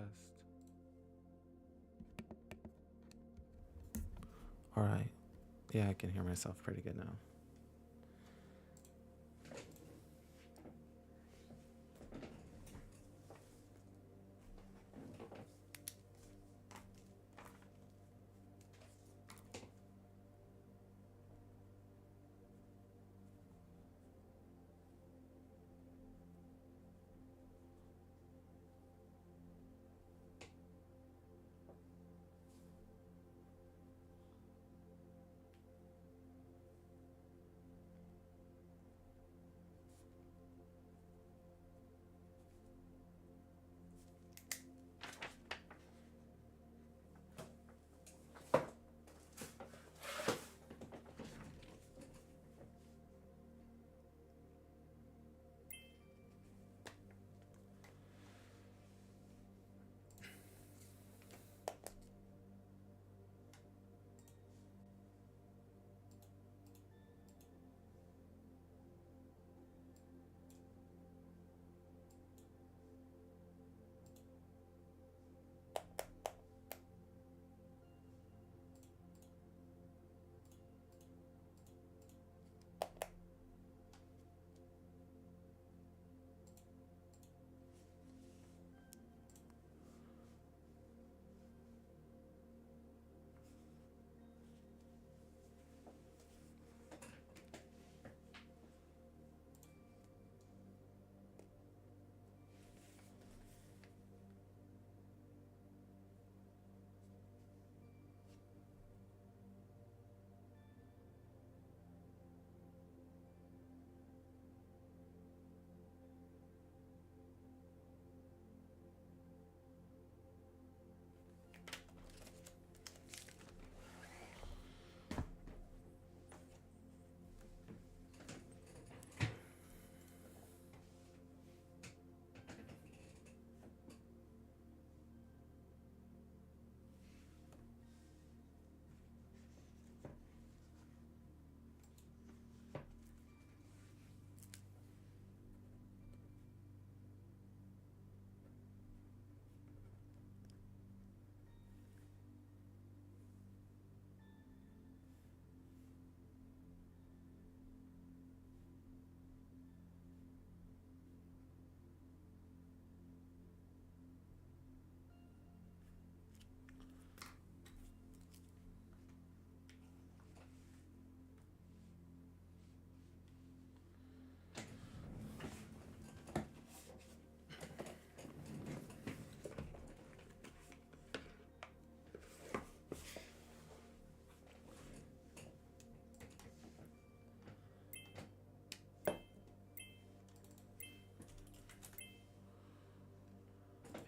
test. All right. Yeah, I can hear myself pretty good now.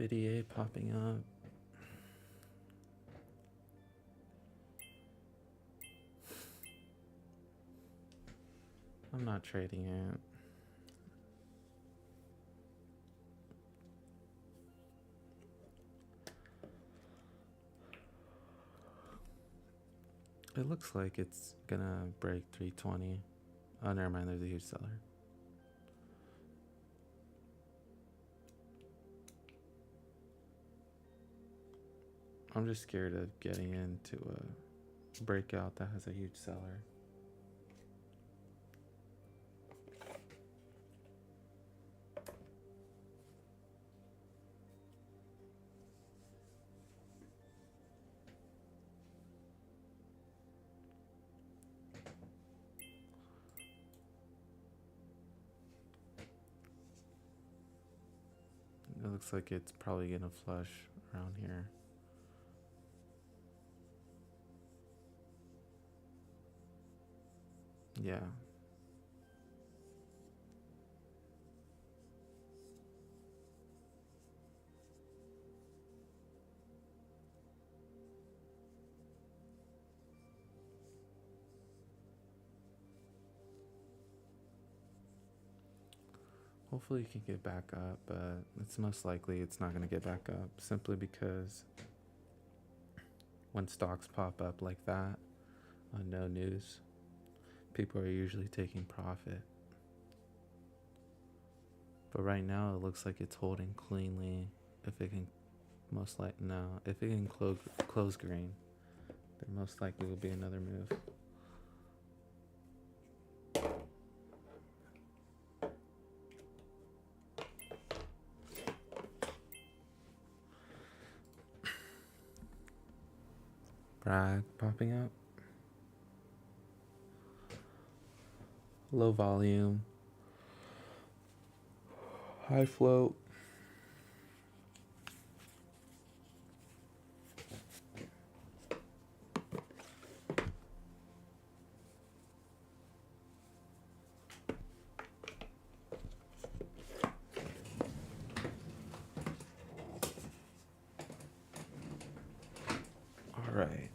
VDA popping up. I'm not trading it. It looks like it's gonna break 320. Oh, never mind, there's a huge seller. I'm just scared of getting into a breakout that has a huge seller. It looks like it's probably gonna flush around here. Yeah. Hopefully you can get back up, but it's most likely it's not going to get back up simply because when stocks pop up like that on no news, people are usually taking profit. But right now it looks like it's holding cleanly if it can Most likely, no. If it can close green, there most likely will be another move. Bragg popping up. Low volume. High float. All right.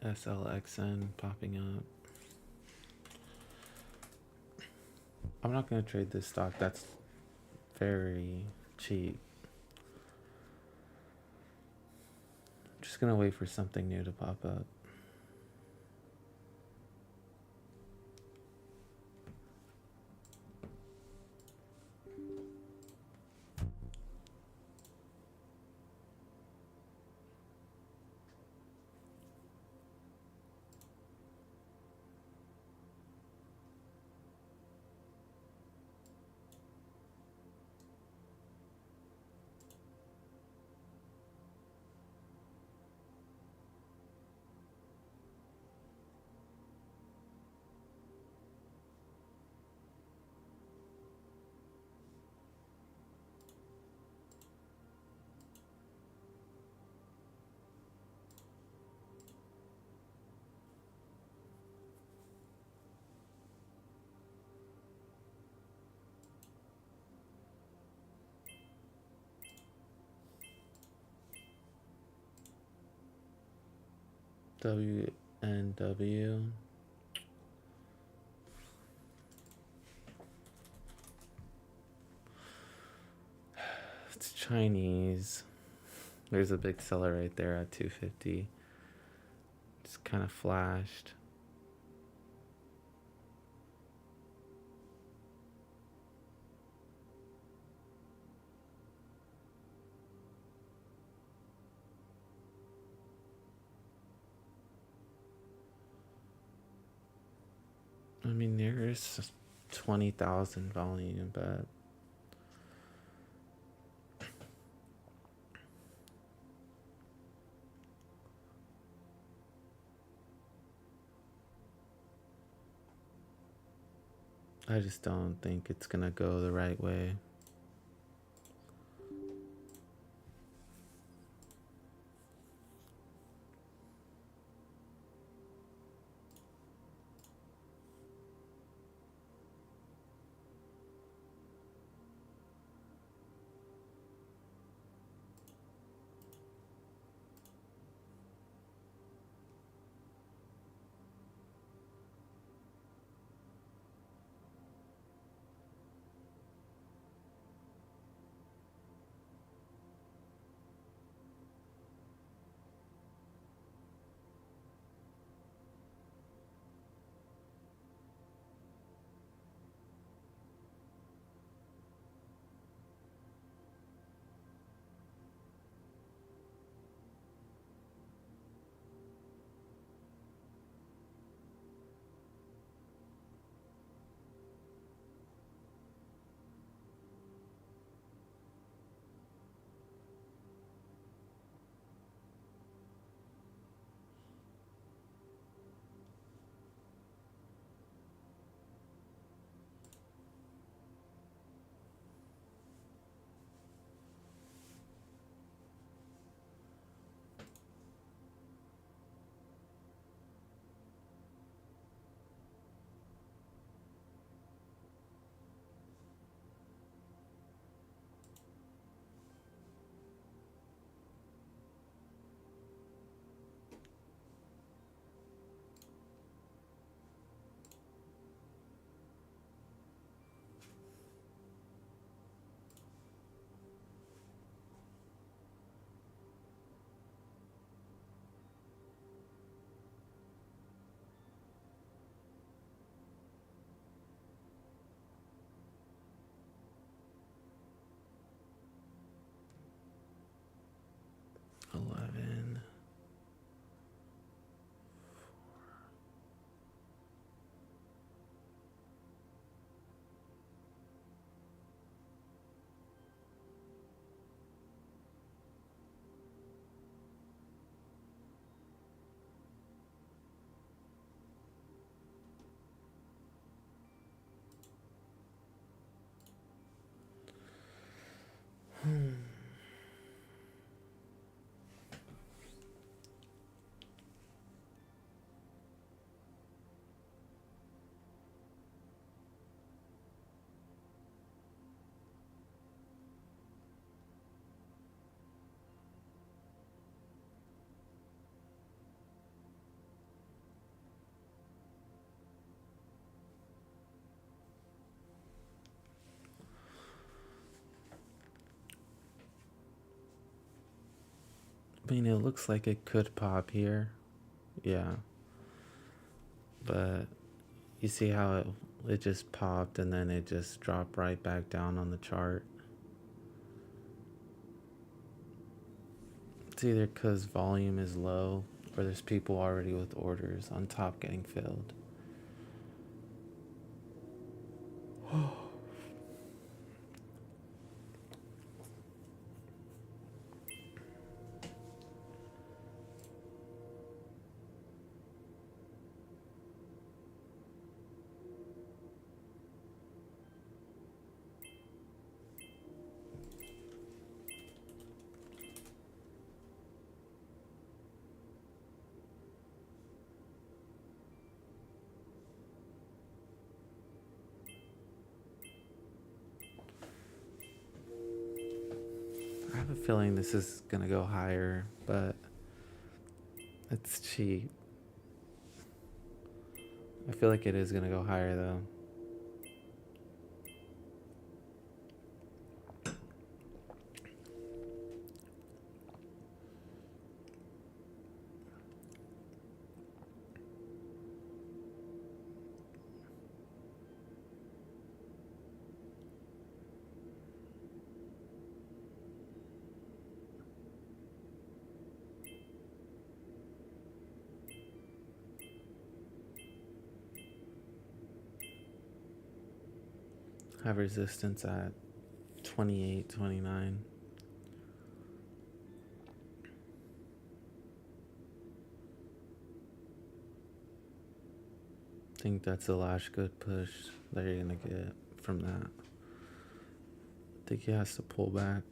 SLXN popping up. I'm not going to trade this stock. That's very cheap. I'm just going to wait for something new to pop up. WNW. It's Chinese. There's a big seller right there at 250. Just kind of flashed. I mean, there's 20,000 volume, but I just don't think it's gonna go the right way. mean, it looks like it could pop here. Yeah. But you see how it just popped and then it just dropped right back down on the chart. It's either because volume is low or there's people already with orders on top getting filled. I have a feeling this is going to go higher, but it's cheap. I feel like it is going to go higher though. I have resistance at 28, 29. I think that's the last good push that you're going to get from that. I think he has to pull back.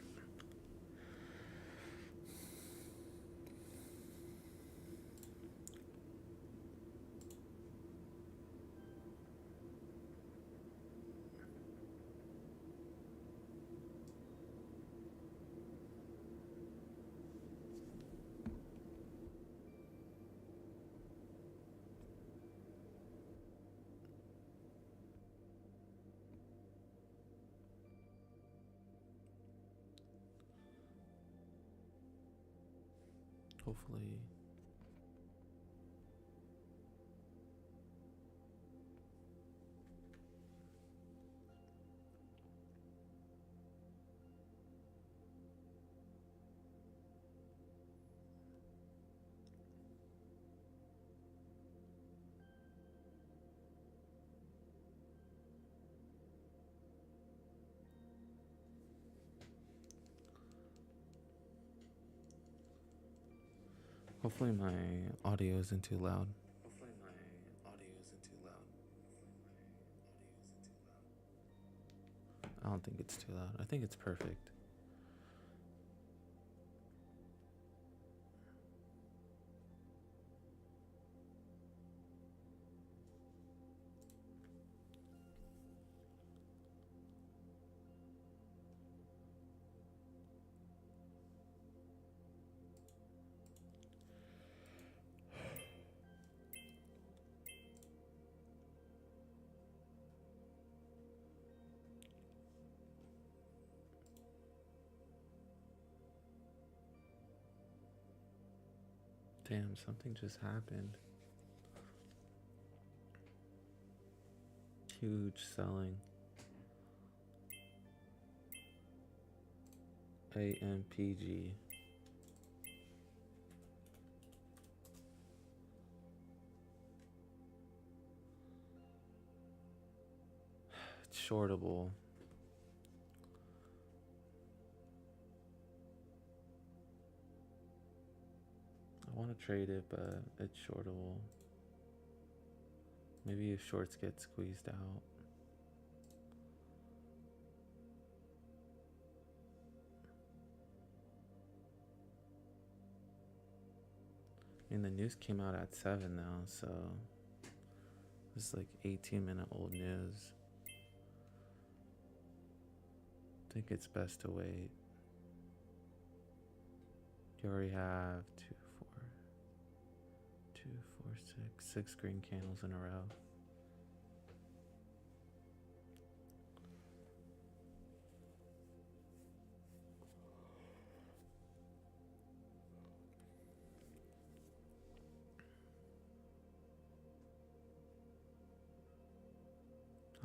Hopefully. Hopefully my audio isn't too loud. I don't think it's too loud. I think it's perfect. Damn, something just happened. Huge selling. AMPG. It's shortable. I want to trade it, but it's shortable. Maybe if shorts get squeezed out. I mean, the news came out at 7 now, so it's like 18-minute old news. I think it's best to wait. You already have 2, 4, 2, 4, 6 green candles in a row.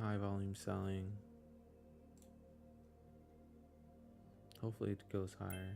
High volume selling. Hopefully it goes higher.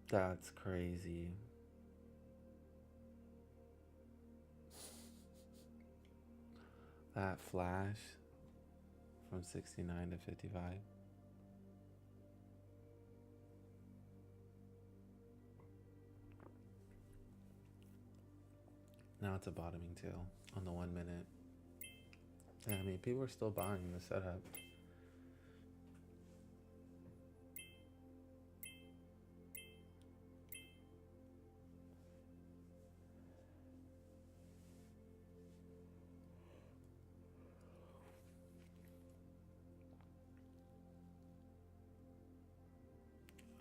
That's crazy. That flash from 69 to 55. Now it's a bottoming tail on the 1 minute. Yeah, I mean, people are still buying the setup.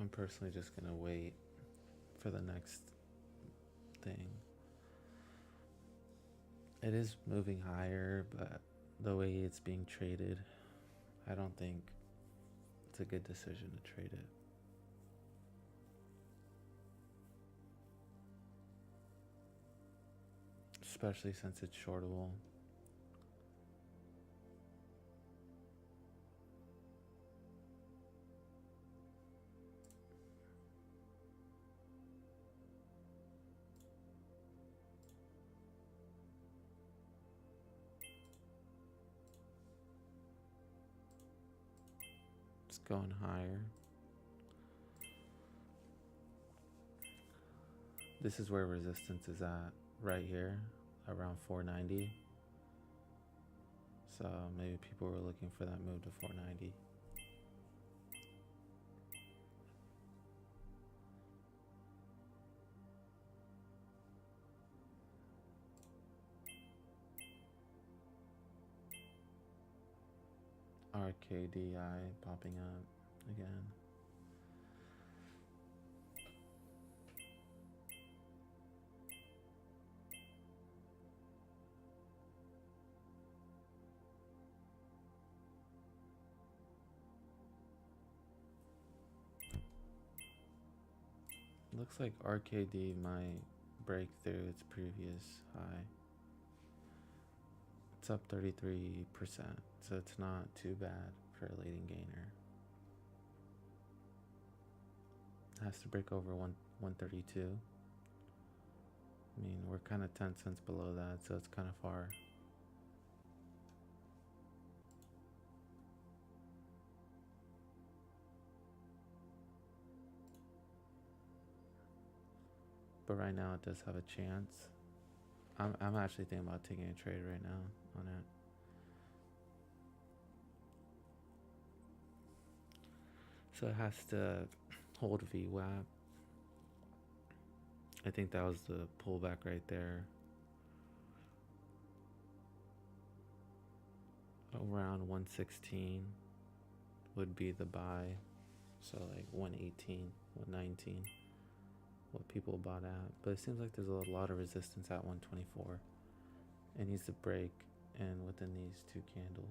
I'm personally just gonna wait for the next thing. It is moving higher, but the way it's being traded, I don't think it's a good decision to trade it. Especially since it's shortable. It's going higher. This is where resistance is at, right here, around 490. So maybe people were looking for that move to 490. RKDI popping up again. Looks like RKD might break through its previous high. It's up 33%, so it's not too bad for a leading gainer. It has to break over 132. I mean, we're kind of 10 cents below that, so it's kind of far. But right now it does have a chance. I'm actually thinking about taking a trade right now on it. So it has to hold VWAP. I think that was the pullback right there. Around 116 would be the buy. So like 118, 119, what people bought at. But it seems like there's a lot of resistance at 124. It needs to break in within these two candles.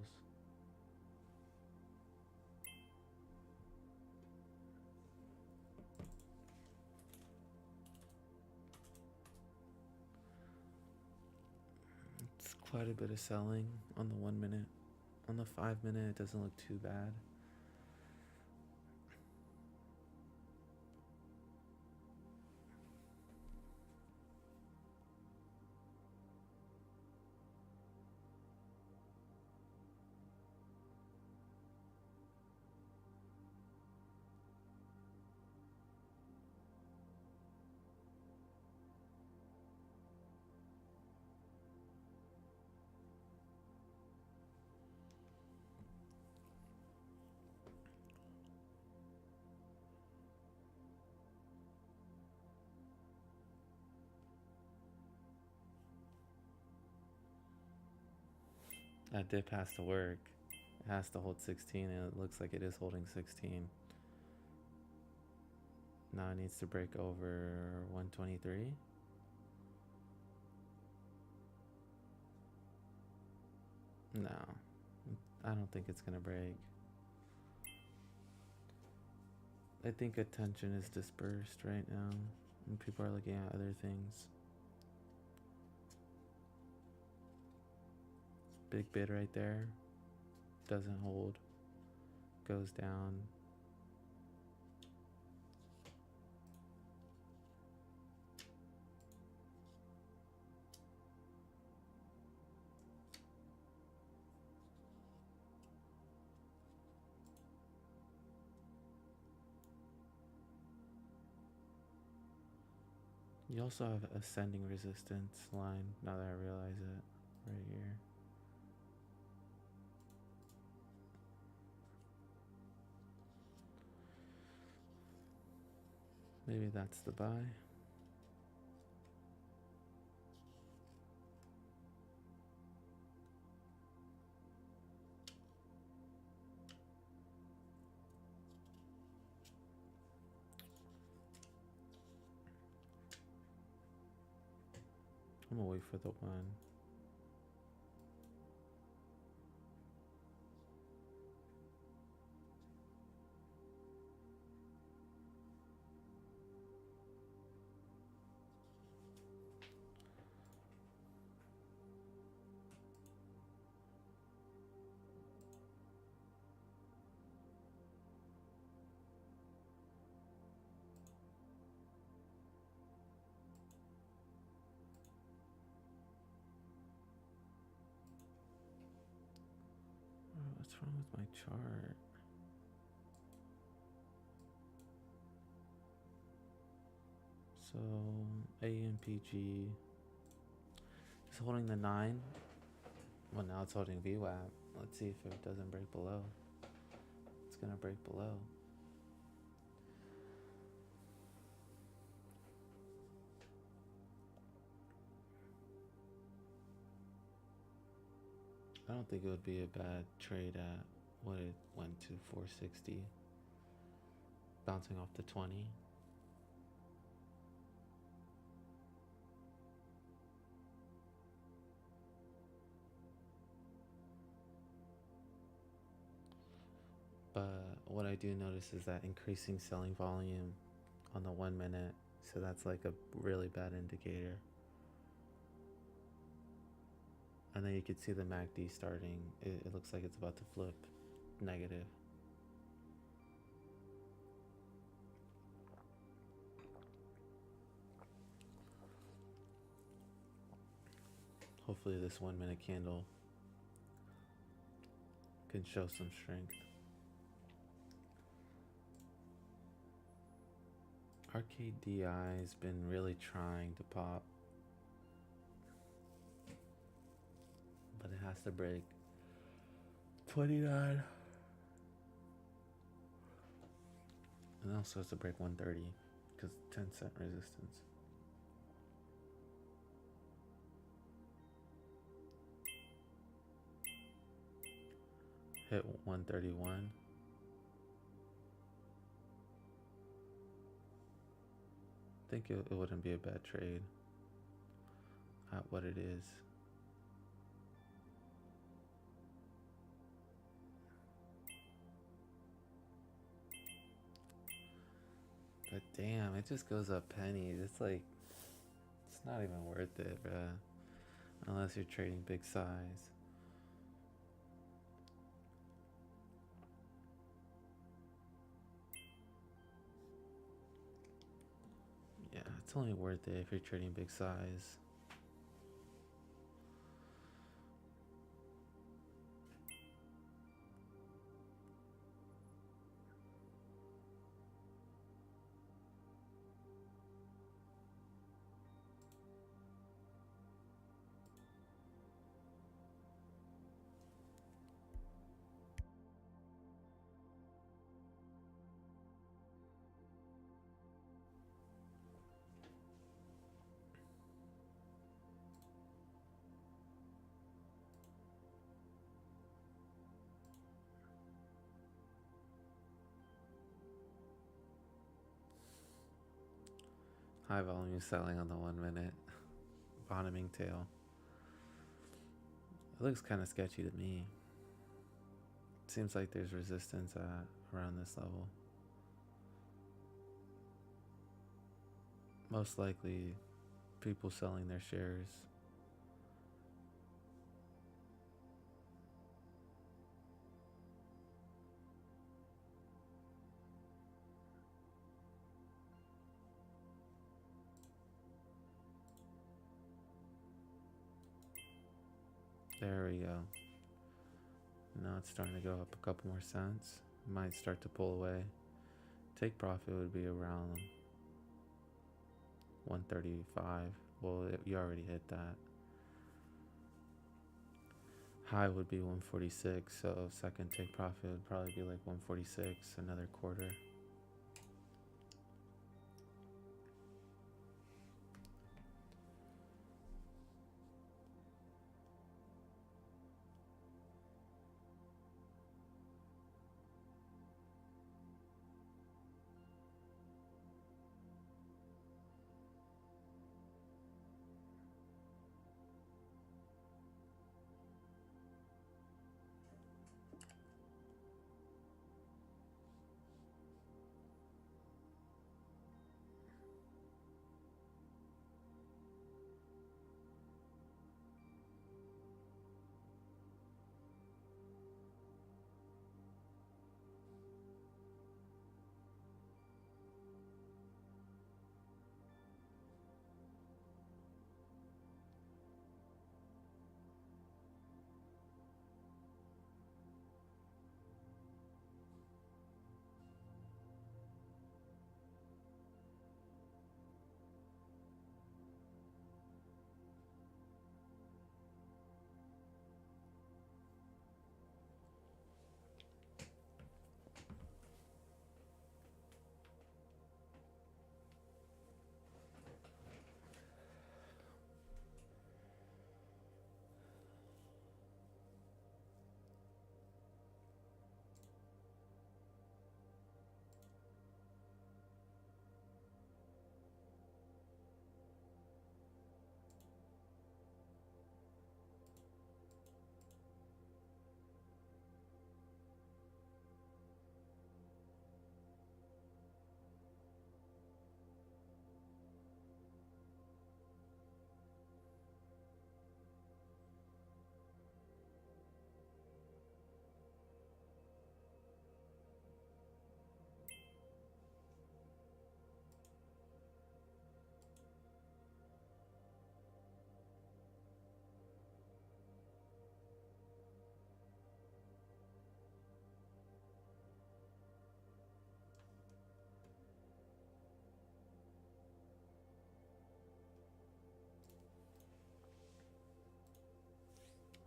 It's quite a bit of selling on the 1 minute. On the 5 minute, it doesn't look too bad. That dip has to work. It has to hold 16, and it looks like it is holding 16. Now it needs to break over 123. No, I don't think it's gonna break. I think attention is dispersed right now, and people are looking at other things. Big bid right there. Doesn't hold. Goes down. You also have ascending resistance line, now that I realize it, right here. Maybe that's the buy. I'm gonna wait for the one. Oh, what's wrong with my chart? So AMPG is holding the 9. Well, now it's holding VWAP. Let's see if it doesn't break below. It's gonna break below. I don't think it would be a bad trade at what it went to, 460. Bouncing off the 20. But what I do notice is that increasing selling volume on the 1 minute. So that's like a really bad indicator. And then you can see the MACD starting. It looks like it's about to flip negative. Hopefully this 1 minute candle can show some strength. RKDI has been really trying to pop, but it has to break 29. And it also has to break 130 because 10-cent resistance. Hit 131. I think it wouldn't be a bad trade at what it is. But damn, it just goes up pennies. It's like, it's not even worth it, bruh. Unless you're trading big size. Yeah, it's only worth it if you're trading big size. High volume selling on the 1 minute. Bottoming tail. It looks kind of sketchy to me. Seems like there's resistance at around this level. Most likely people selling their shares. There we go. Now it's starting to go up a couple more cents. Might start to pull away. Take profit would be around 135. Well, you already hit that. High would be 146, so second take profit would probably be like 146, another quarter.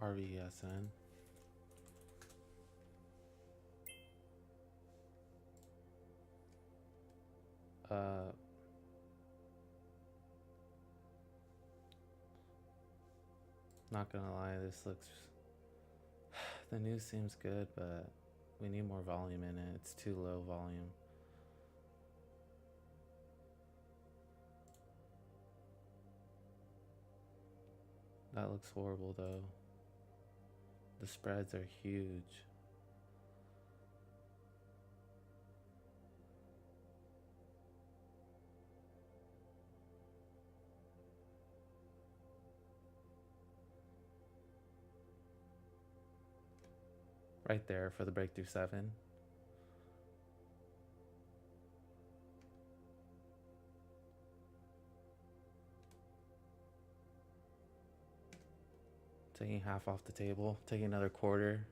RVSN. Not gonna lie, this looks. The news seems good, but we need more volume in it. It's too low volume. That looks horrible though. The spreads are huge. Right there for the breakthrough 7. Taking half off the table, taking another quarter.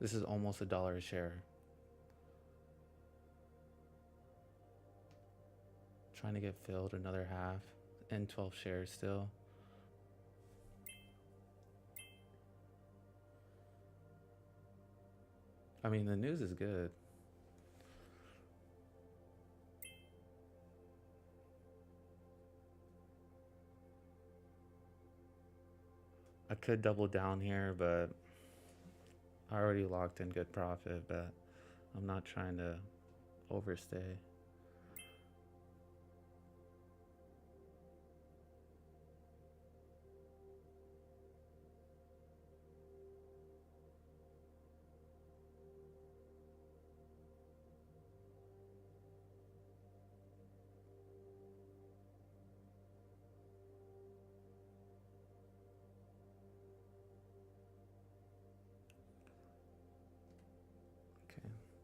This is almost $1 a share. Trying to get filled another half and 12 shares still. I mean, the news is good. I could double down here, but I already locked in good profit, but I'm not trying to overstay.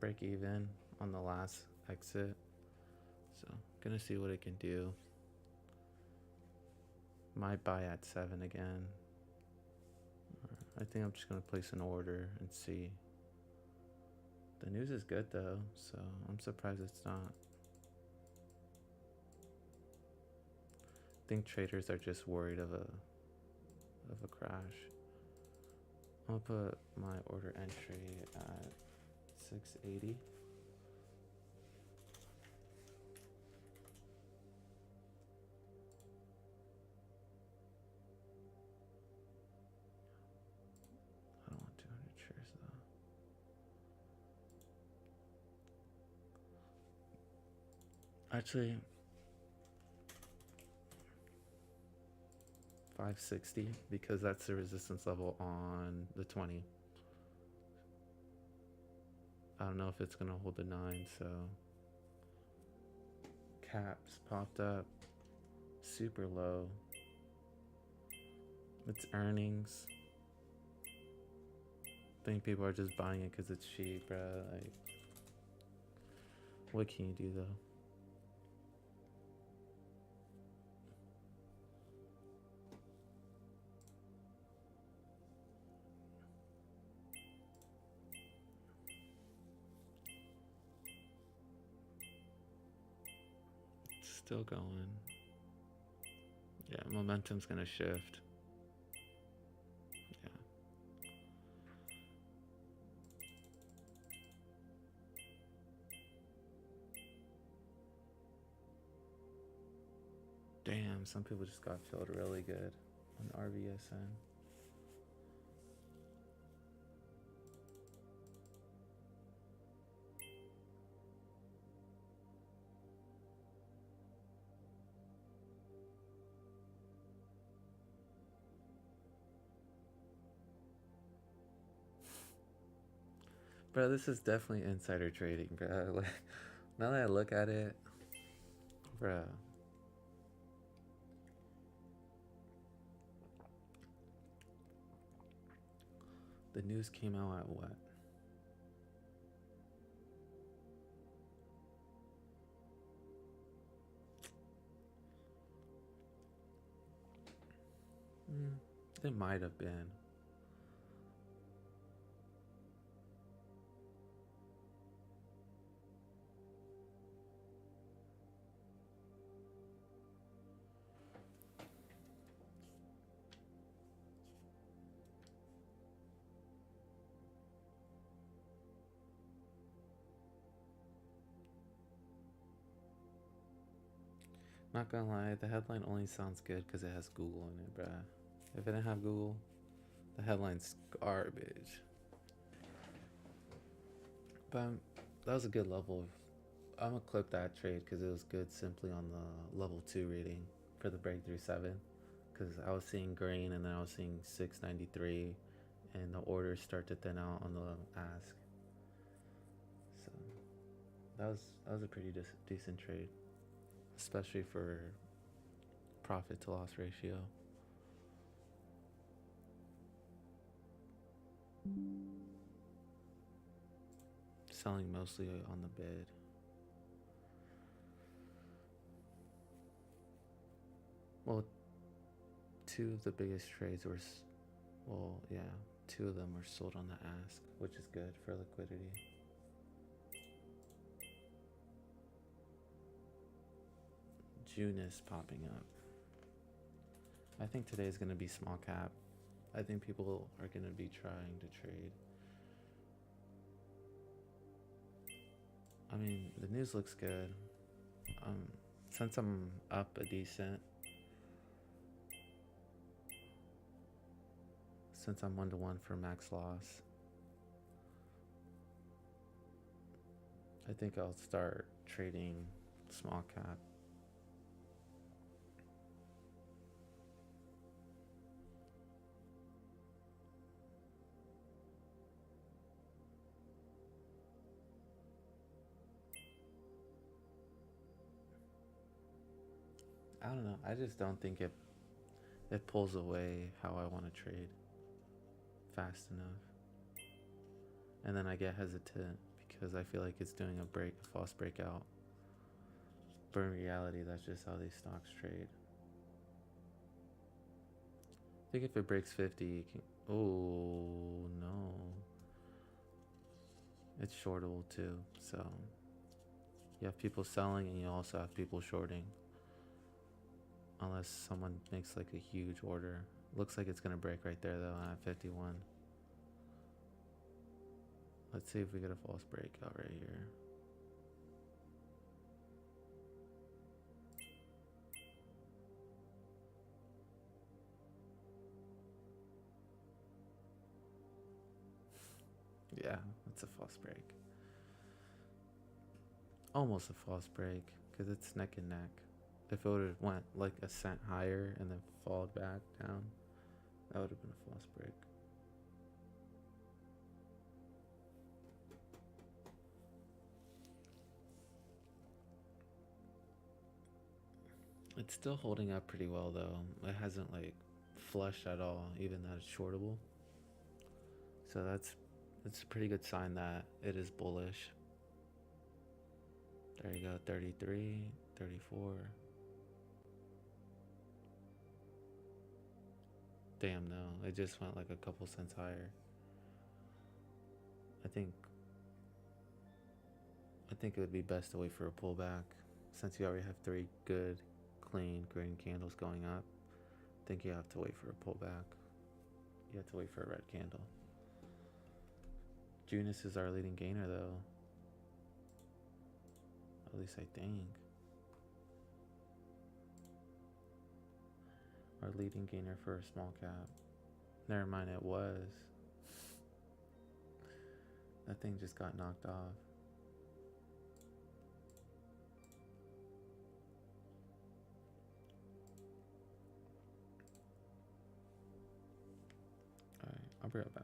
break even on the last exit. So gonna see what it can do. Might buy at 7 again. I think I'm just gonna place an order and see. The news is good though, so I'm surprised it's not. I think traders are just worried of a crash. I'll put my order entry at 680. I don't want 200 shares though. Actually, 560 because that's the resistance level on the 20. I don't know if it's gonna hold the 9, so caps popped up super low. It's earnings. I think people are just buying it because it's cheap, bro. Like, what can you do though? Still going. Yeah, momentum's gonna shift. Yeah. Damn, some people just got filled really good on RVSN. Bro, this is definitely insider trading, bro. Like, now that I look at it, bro. The news came out at what? It might have been. Not gonna lie, the headline only sounds good because it has Google in it, bruh. If it didn't have Google, the headline's garbage. But that was a good level. I'm gonna clip that trade because it was good simply on the level 2 reading for the breakthrough 7. Because I was seeing green and then I was seeing 693 and the orders start to thin out on the ask. So that was a pretty decent trade, especially for profit to loss ratio. Selling mostly on the bid. Well, two of the biggest trades were, well, yeah, two of them were sold on the ask, which is good for liquidity. June is popping up. I think today is going to be small cap. I think people are going to be trying to trade. I mean, the news looks good. Since I'm up a decent, since I'm 1-to-1 for max loss, I think I'll start trading small cap. I don't know. I just don't think it pulls away how I want to trade fast enough. And then I get hesitant because I feel like it's doing a false breakout. But in reality, that's just how these stocks trade. I think if it breaks 50, it can. Oh no. It's shortable too, so you have people selling and you also have people shorting. Unless someone makes like a huge order. Looks like it's gonna break right there though at 51. Let's see if we get a false breakout right here. Yeah, it's a false break. Almost a false break because it's neck and neck. If it would have went like a cent higher and then fall back down, that would have been a false break. It's still holding up pretty well though. It hasn't like flushed at all, even that it's shortable. So it's a pretty good sign that it is bullish. There you go, 33, 34. Damn, no, it just went like a couple cents higher. I think it would be best to wait for a pullback since you already have three good, clean green candles going up. I think you have to wait for a pullback. You have to wait for a red candle. Junis is our leading gainer though. At least I think. Our leading gainer for a small cap. Never mind, it was. That thing just got knocked off. Alright, I'll be right back.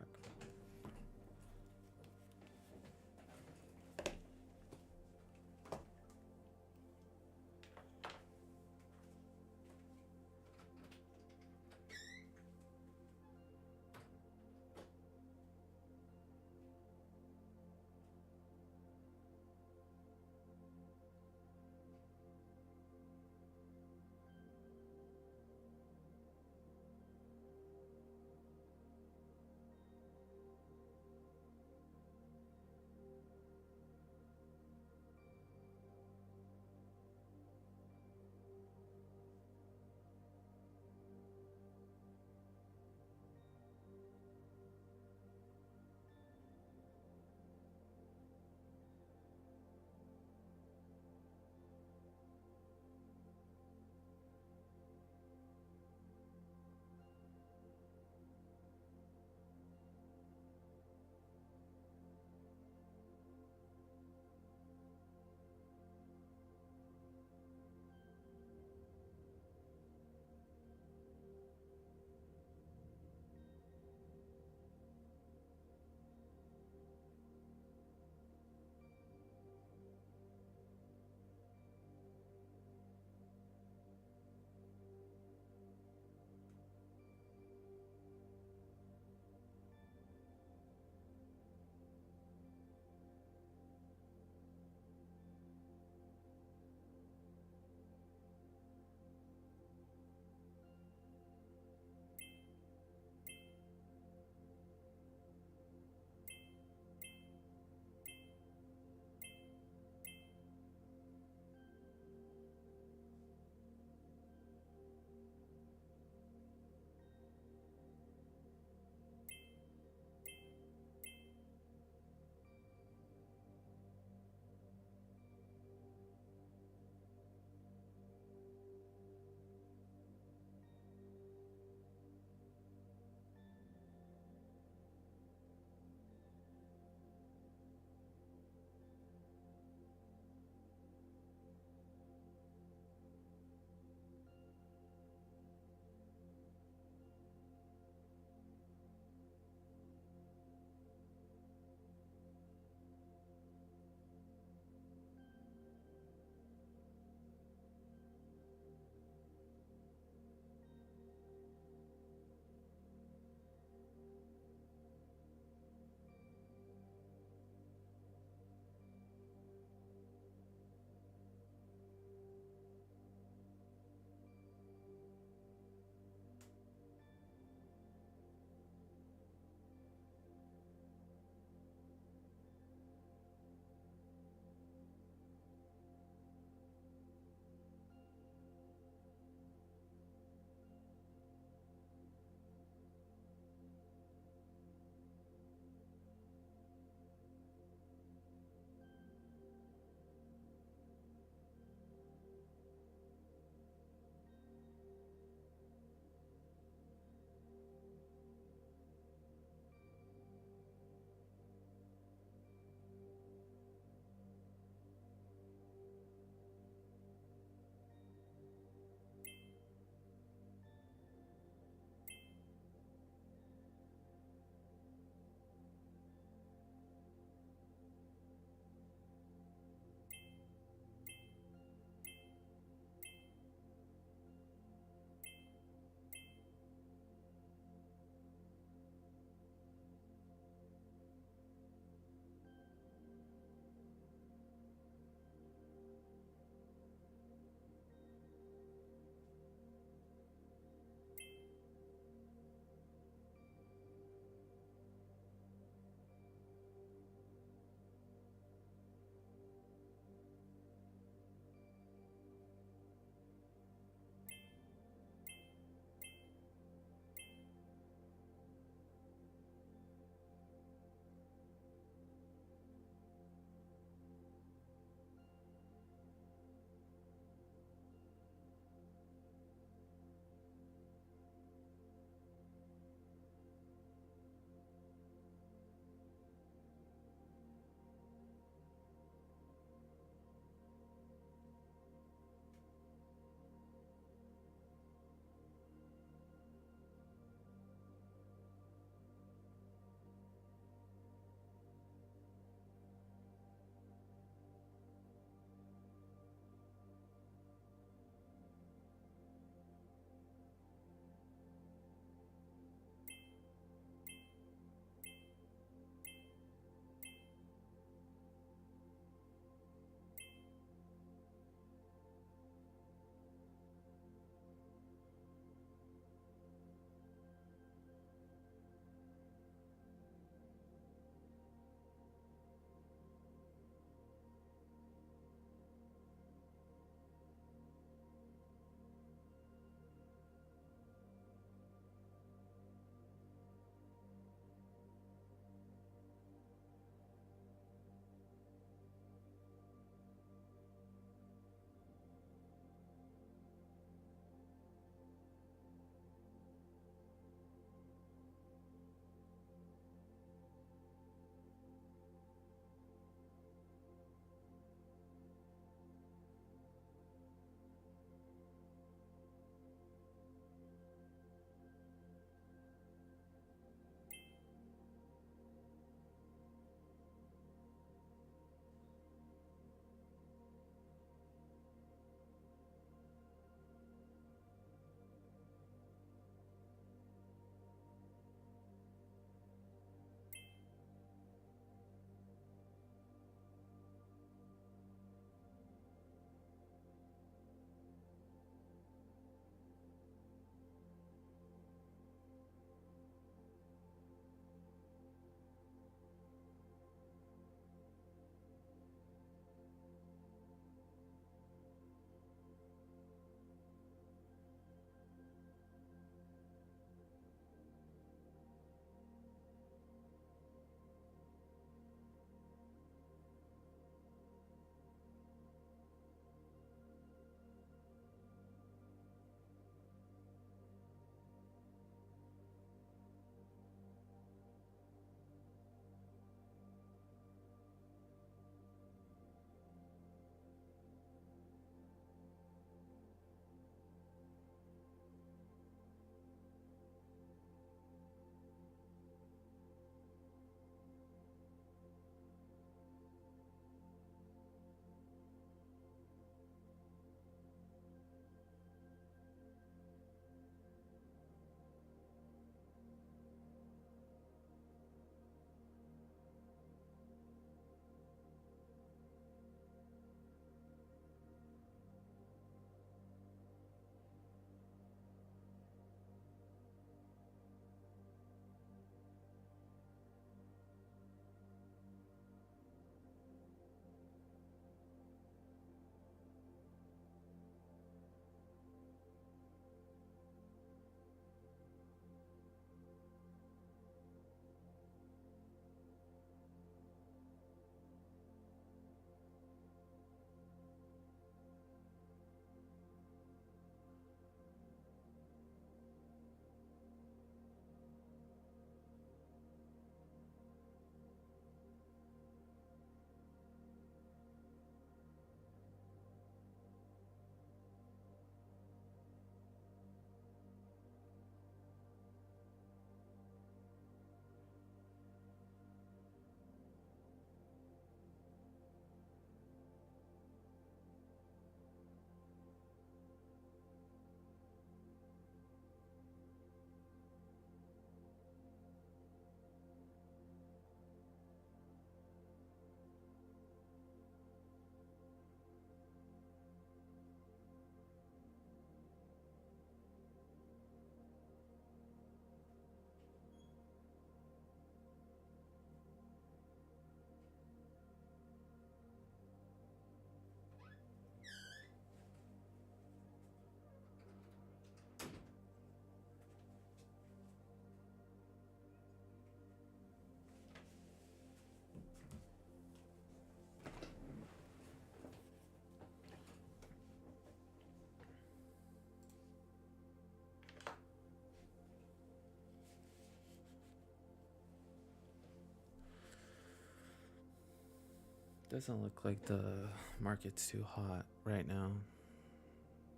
Doesn't look like the market's too hot right now,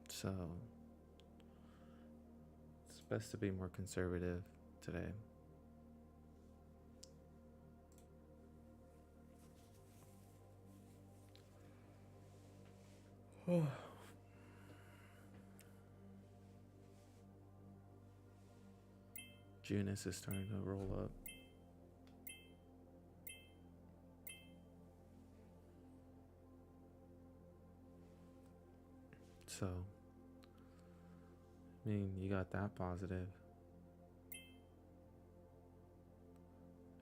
so it's best to be more conservative today. Junus is starting to roll up. So, I mean, you got that positive.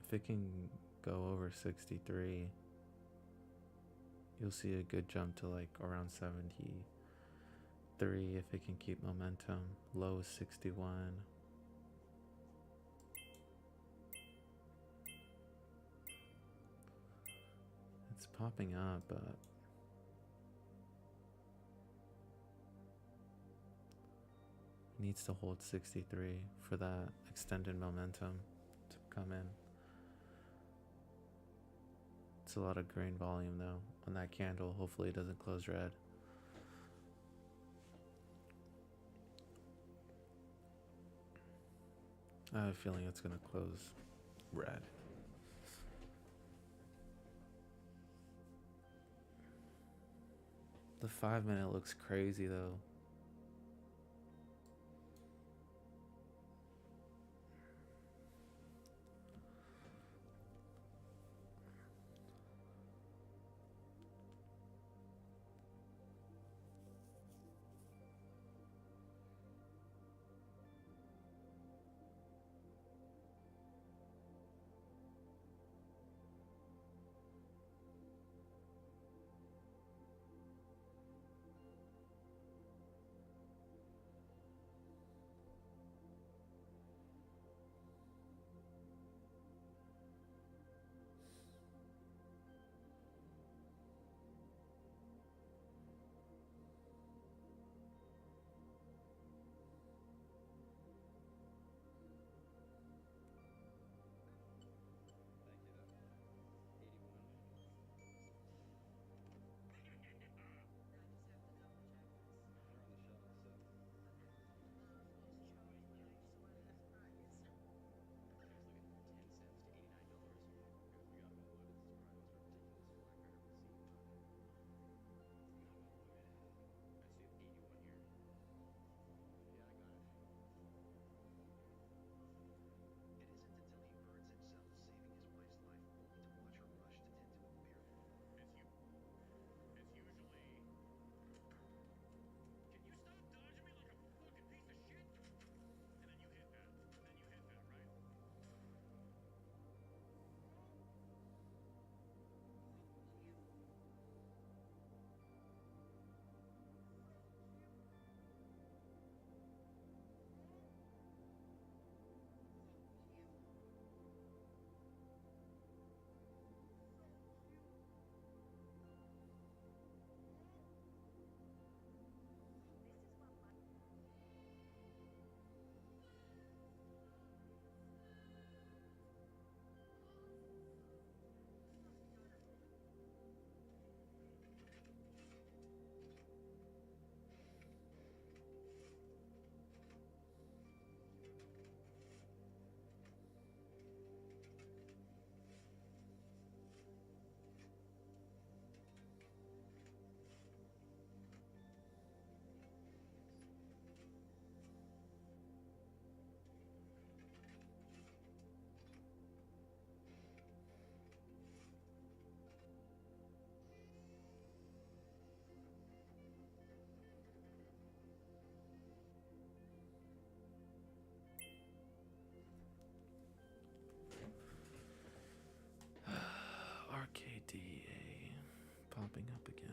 If it can go over 63, you'll see a good jump to like around 73 if it can keep momentum. Low is 61. It's popping up, but needs to hold 63 for that extended momentum to come in. It's a lot of grain volume though on that candle. Hopefully it doesn't close red. I have a feeling it's gonna close red. The 5-minute looks crazy though. RKDA popping up again.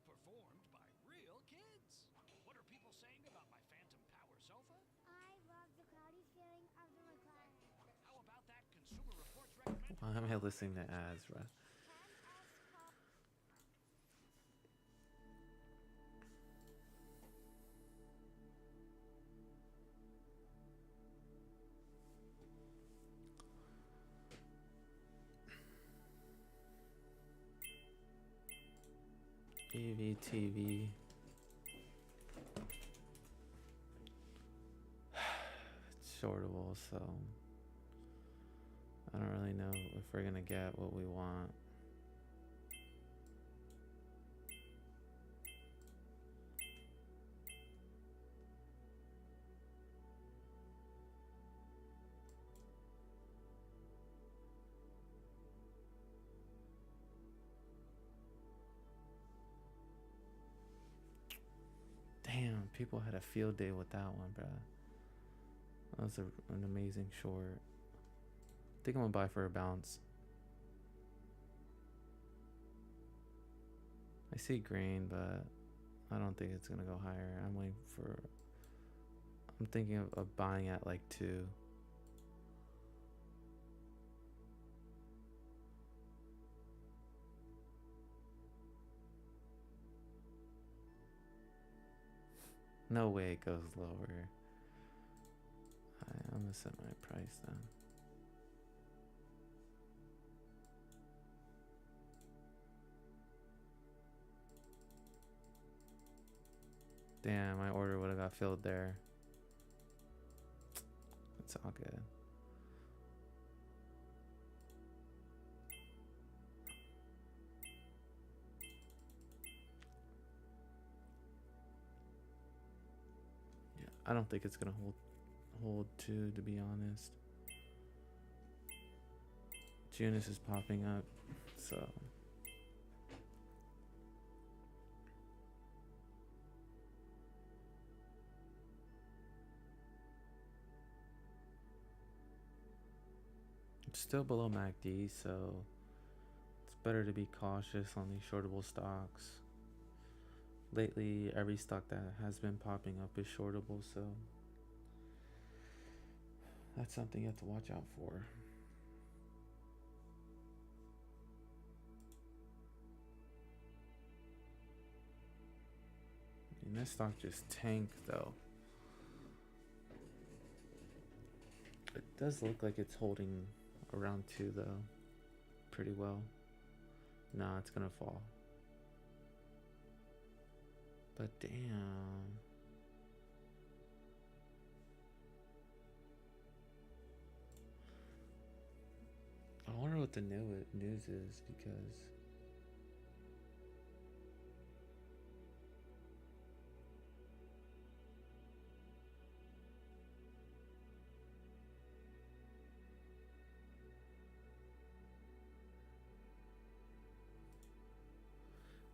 performed by real kids. What are people saying about my Phantom Power sofa? I love the cloudy feeling of the recliner. How about that Consumer Reports recommended? Why am I listening to ads, bro? 10S call. EVTV. It's shortable, so I don't really know if we're gonna get what we want. Damn, people had a field day with that one, bro. That was an amazing short. I think I'm gonna buy for a bounce. I see green, but I don't think it's gonna go higher. I'm thinking of buying at like 2. No way it goes lower. I'm gonna set my price then. Damn, my order would have got filled there. It's all good. Yeah, I don't think it's gonna hold 2, to be honest. Junis is popping up, so it's still below MACD, so it's better to be cautious on these shortable stocks. Lately, every stock that has been popping up is shortable, so that's something you have to watch out for. And this stock just tanked though. It does look like it's holding around 2 though, pretty well. Nah, it's gonna fall. But damn. I wonder what the news is, because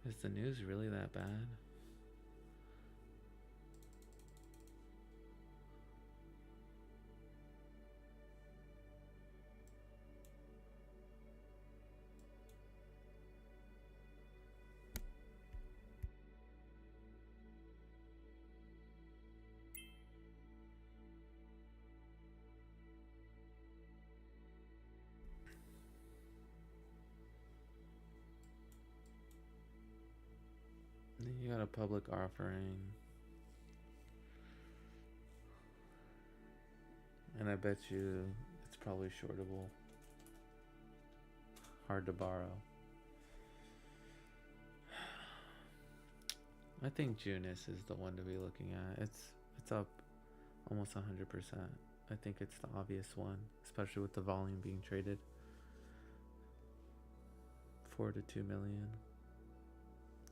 is the news really that bad? Then you got a public offering. And I bet you it's probably shortable. Hard to borrow. I think Junis is the one to be looking at. It's up almost 100%. I think it's the obvious one, especially with the volume being traded. 4 to 2 million.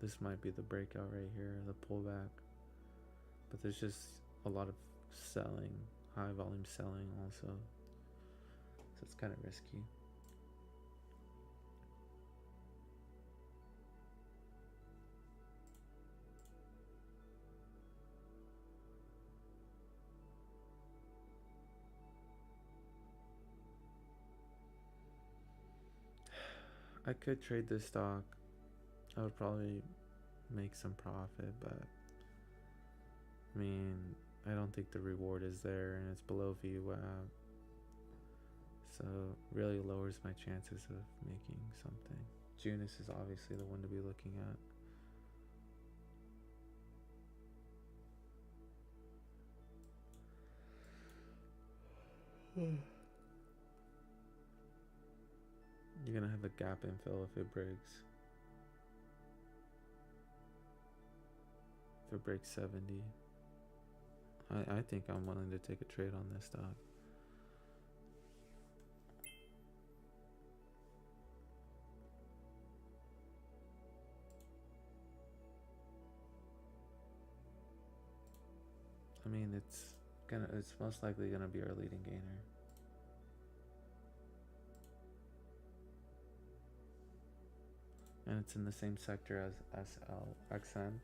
This might be the breakout right here, the pullback. But there's just a lot of selling, high volume selling also. So it's kind of risky. I could trade this stock. I would probably make some profit, but I mean, I don't think the reward is there, and it's below VWAP, so really lowers my chances of making something. Junis is obviously the one to be looking at. You're gonna have a gap infill if it breaks. If it breaks 70. I think I'm willing to take a trade on this stock. I mean, it's most likely gonna be our leading gainer. And it's in the same sector as SLXN.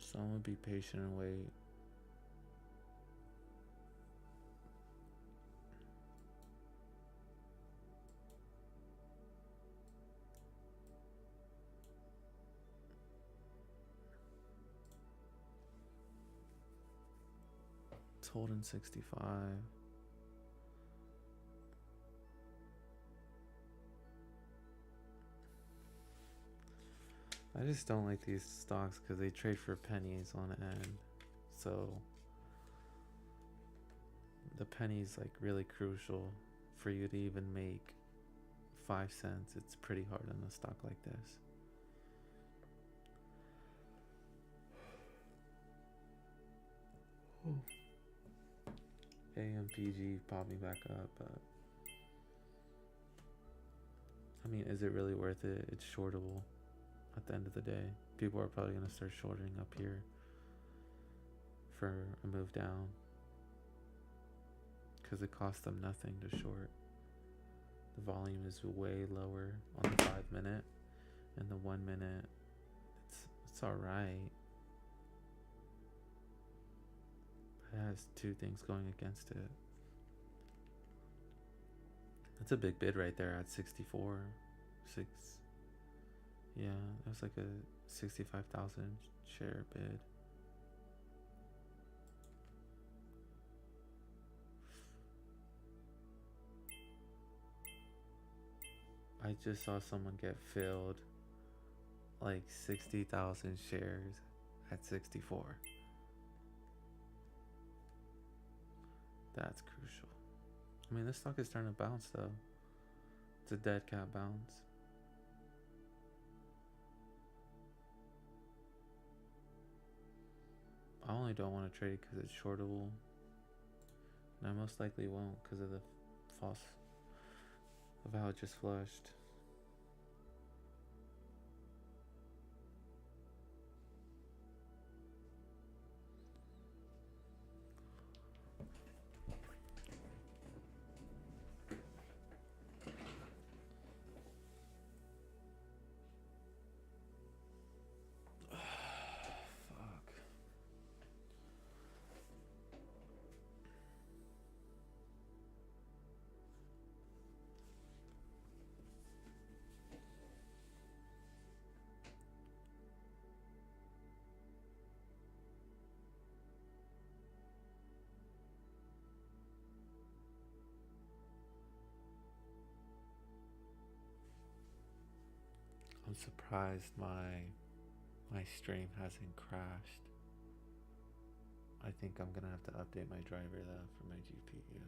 So I'm gonna be patient and wait. It's holding 65. I just don't like these stocks because they trade for pennies on end. So the penny's like really crucial for you to even make 5 cents. It's pretty hard on a stock like this. AMPG popping back up, but I mean, is it really worth it? It's shortable. At the end of the day, people are probably going to start shorting up here for a move down because it costs them nothing to short. The volume is way lower on the 5 minute, and the 1 minute, it's all right. It has 2 things going against it. That's a big bid right there at 64, 6. Yeah, it was like a 65,000 share bid. I just saw someone get filled like 60,000 shares at 64. That's crucial. I mean, this stock is starting to bounce though. It's a dead cat bounce. I only don't want to trade it because it's shortable. And I most likely won't because of the false of how it just flushed. I'm surprised my stream hasn't crashed. I think I'm gonna have to update my driver though for my GPU.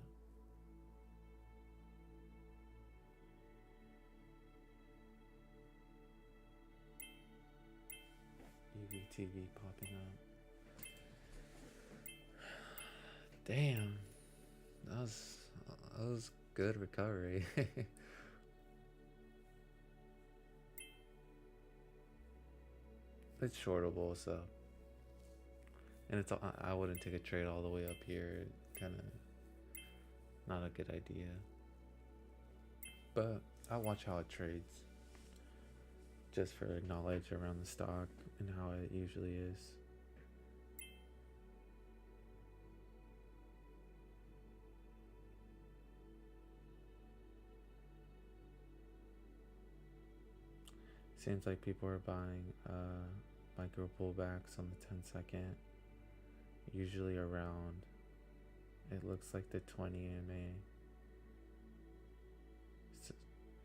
EVTV popping up. Damn, that was good recovery. It's shortable, so, and it's I wouldn't take a trade all the way up here. Kind of not a good idea. But I'll watch how it trades, just for knowledge around the stock and how it usually is. seems like people are buying micro pullbacks on the 10-second, usually around, it looks like the 20 EMA.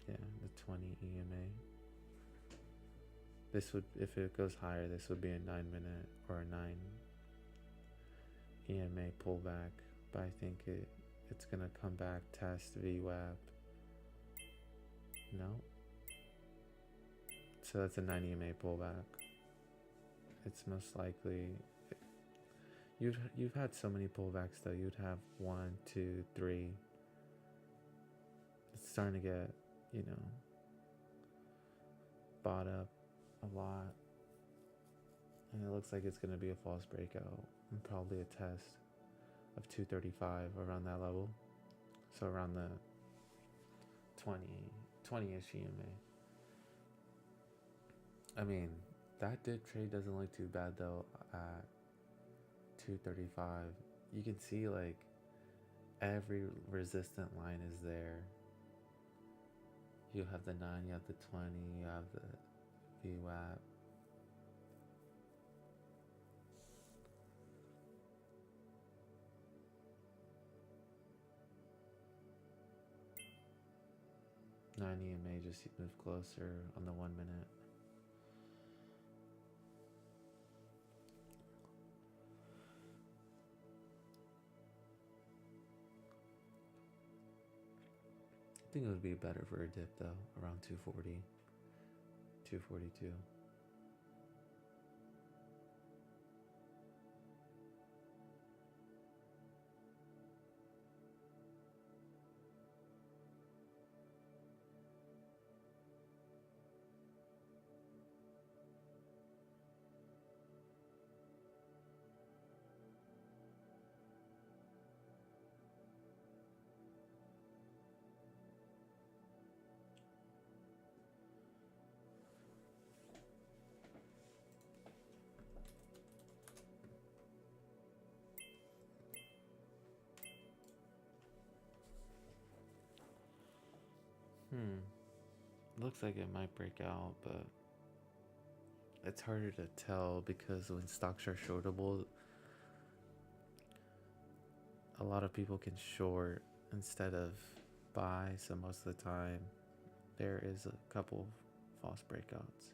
Yeah, the 20 EMA. This would, if it goes higher, this would be a 9-minute or a 9 EMA pullback. But I think it's gonna come back, test VWAP. No. So that's a 9 EMA pullback. It's most likely. You've had so many pullbacks though. You'd have 1, 2, 3. It's starting to get, bought up a lot, and it looks like it's going to be a false breakout and probably a test of 235 around that level, so around the 20-ish EMA. I mean, that dip trade doesn't look too bad though at 235. You can see like every resistant line is there. You have the 9, you have the 20, you have the VWAP. EMA just moved closer on the 1 minute. I think it would be better for a dip though, around 240, 242. Looks like it might break out, but it's harder to tell because when stocks are shortable, a lot of people can short instead of buy, so most of the time there is a couple false breakouts.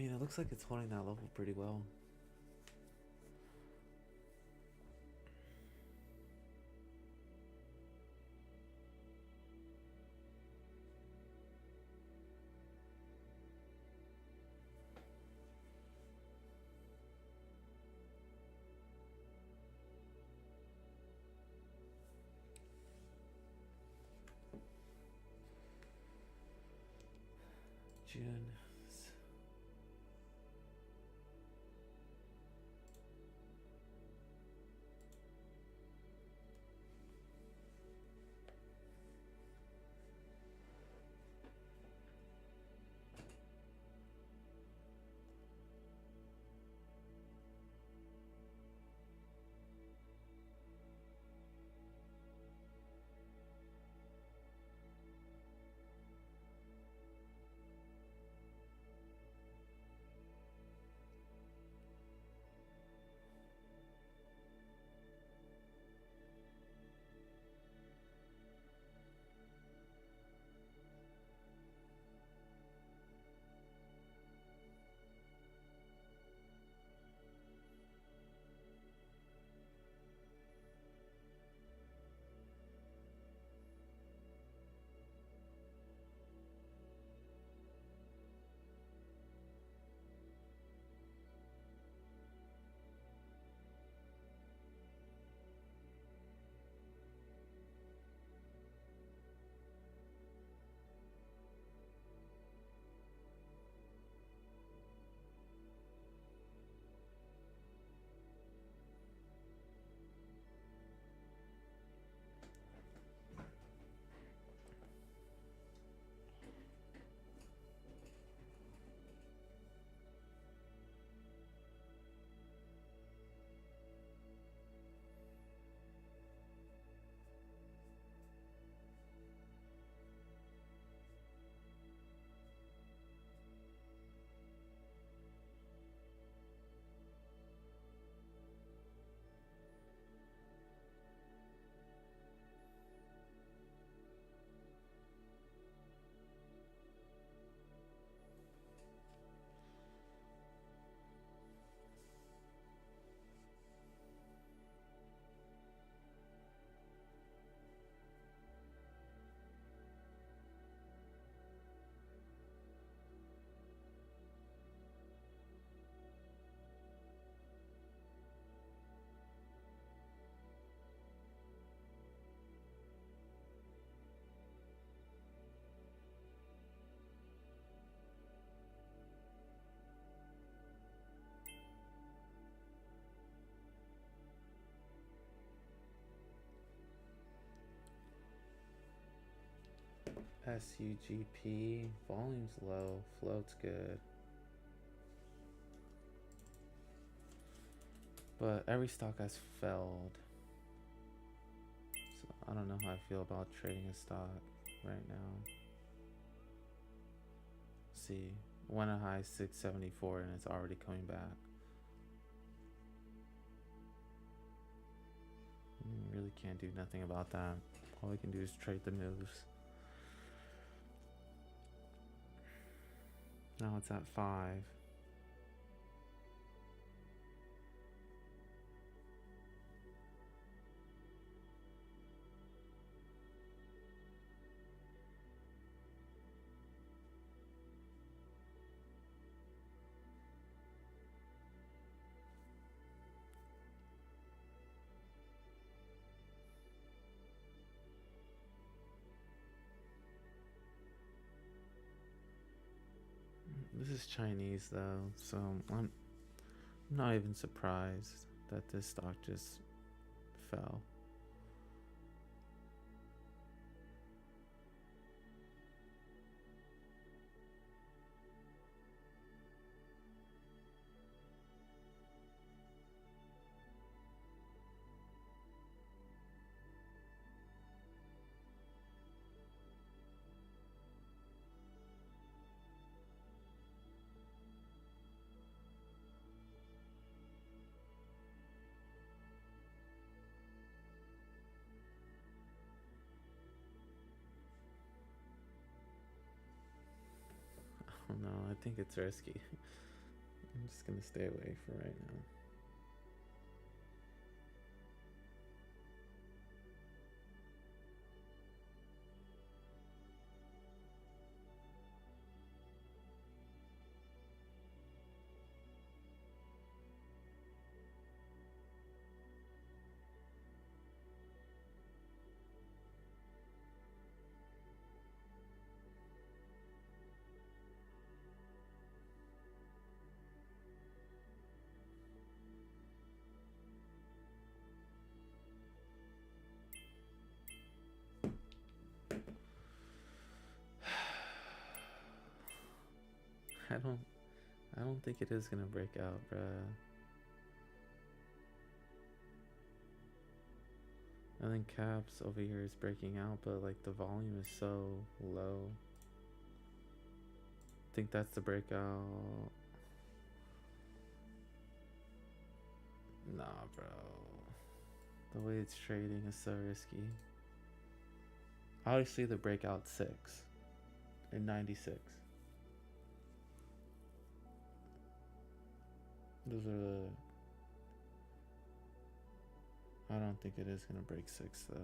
mean, it looks like it's holding that level pretty well. June. SUGP, volume's low, float's good. But every stock has failed. So I don't know how I feel about trading a stock right now. See, went a high 674 and it's already coming back. Really can't do nothing about that. All we can do is trade the moves. Now it's at 5. This is Chinese though, so I'm not even surprised that this stock just fell. Oh no, I think it's risky. I'm just gonna stay away for right now. I don't I don't think it is gonna break out, bruh. I think caps over here is breaking out, but like the volume is so low. I think that's the breakout. Nah, bro. The way it's trading is so risky. Obviously, the breakout 6 and 96. Those are the. I don't think it is gonna break 6 though.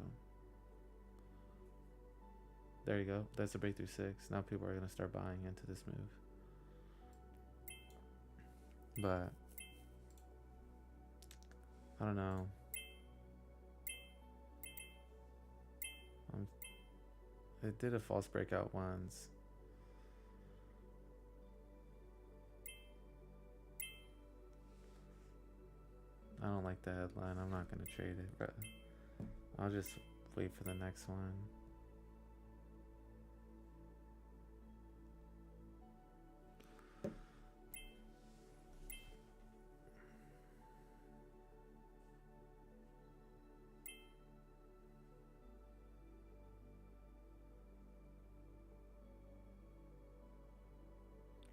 There you go. That's a breakthrough 6. Now people are gonna start buying into this move. But I don't know. It did a false breakout once. I don't like the headline. I'm not gonna trade it, but I'll just wait for the next one.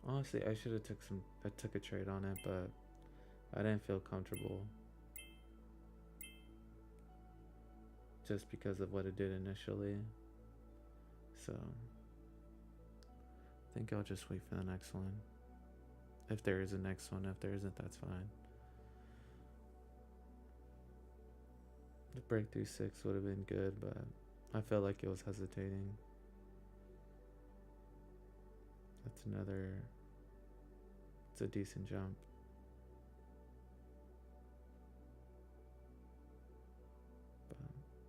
Honestly, I should have took a trade on it, but I didn't feel comfortable just because of what it did initially. So I think I'll just wait for the next one. If there is a next one, if there isn't, that's fine. The breakthrough 6 would have been good, but I felt like it was hesitating. That's another. It's a decent jump.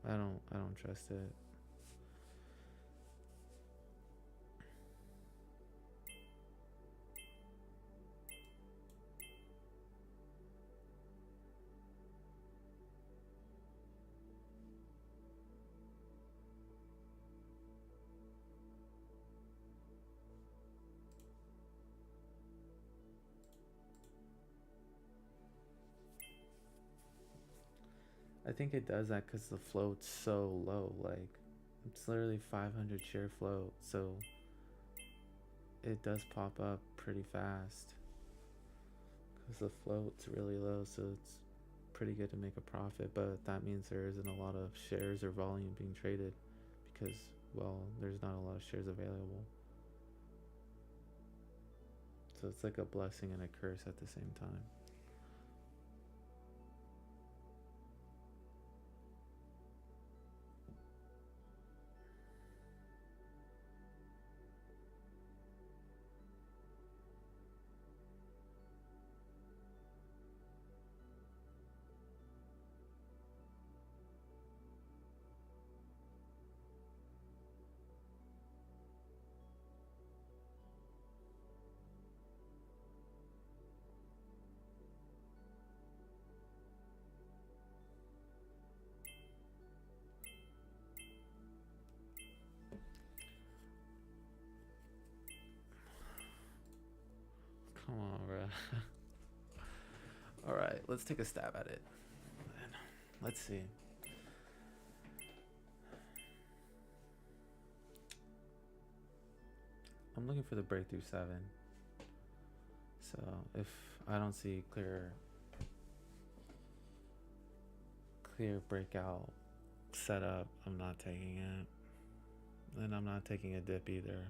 But I don't trust it. I think it does that because the float's so low. Like, it's literally 500 share float. So it does pop up pretty fast. Because the float's really low. So it's pretty good to make a profit. But that means there isn't a lot of shares or volume being traded. Because, well, there's not a lot of shares available. So it's like a blessing and a curse at the same time. Come on, bro. Alright, let's take a stab at it. Let's see. I'm looking for the breakthrough 7. So if I don't see clear breakout setup, I'm not taking it. And I'm not taking a dip either,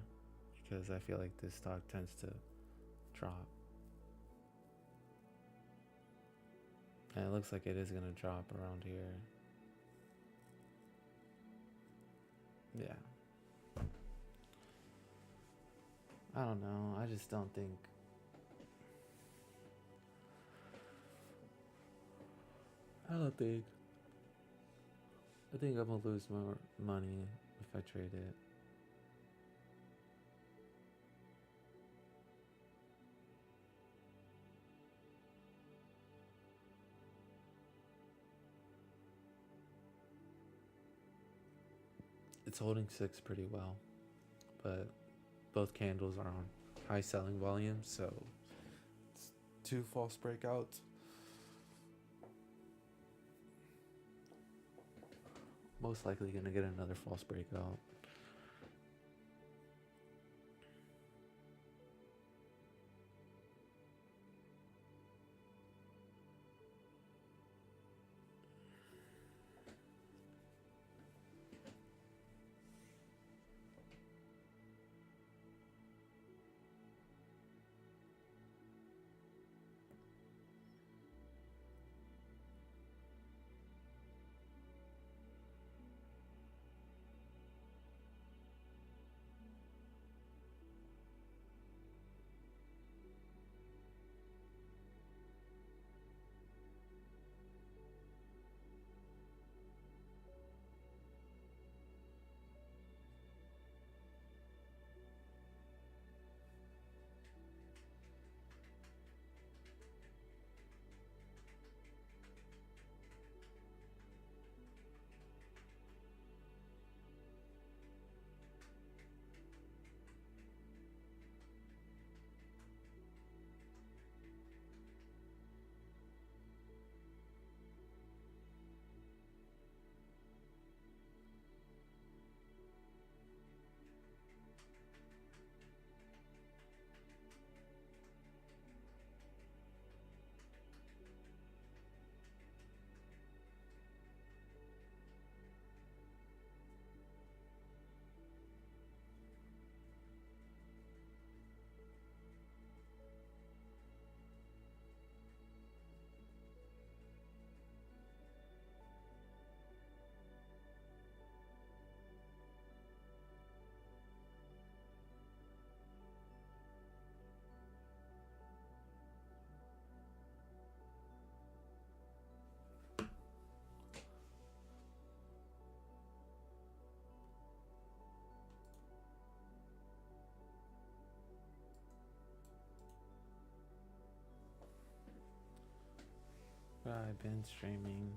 because I feel like this stock tends to drop. And it looks like it is gonna drop around here. Yeah. I don't know. I just don't think. I don't think. I think I'm gonna lose more money if I trade it. It's holding 6 pretty well, but both candles are on high selling volume, so it's 2 false breakouts. Most likely gonna get another false breakout. I've been streaming.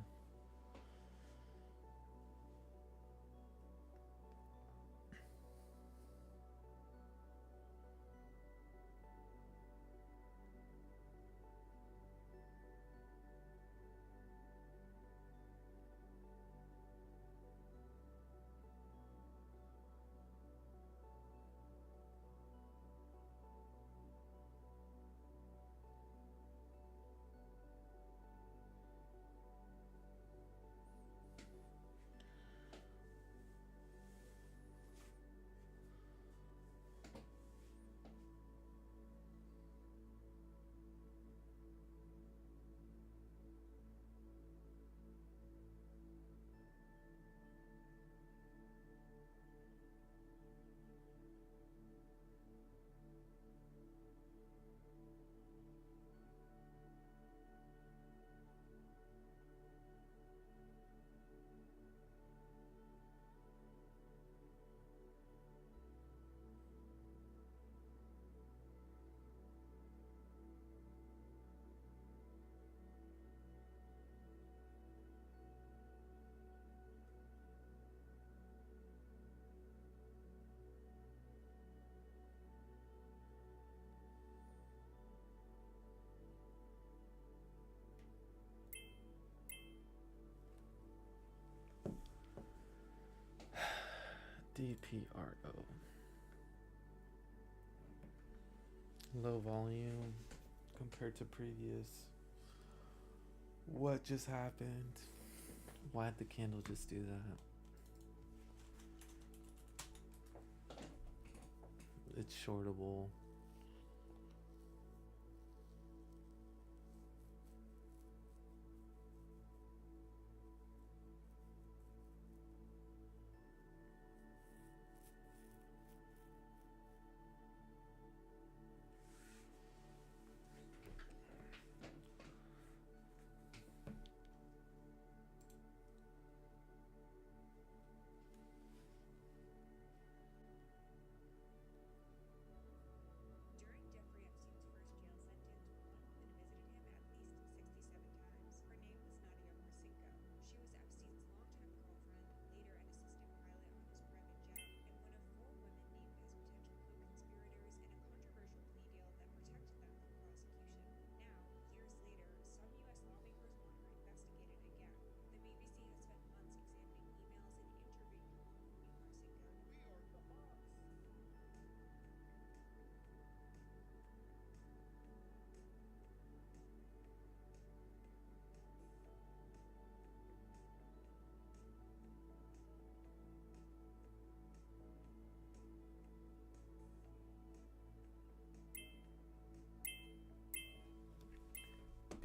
DPRO. Low volume compared to previous. What just happened? Why did the candle just do that? It's shortable.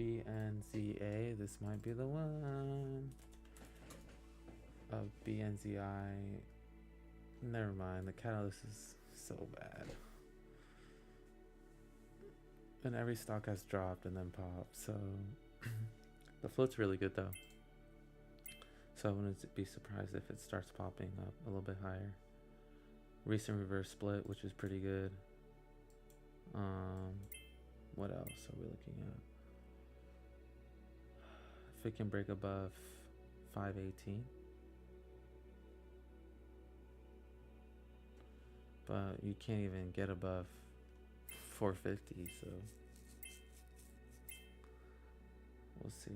BNZA, this might be the one. BNZI. Never mind, the catalyst is so bad. And every stock has dropped and then popped, so the float's really good though. So I wouldn't be surprised if it starts popping up a little bit higher. Recent reverse split, which is pretty good. What else are we looking at? If it can break above 518. But you can't even get above 450, so we'll see.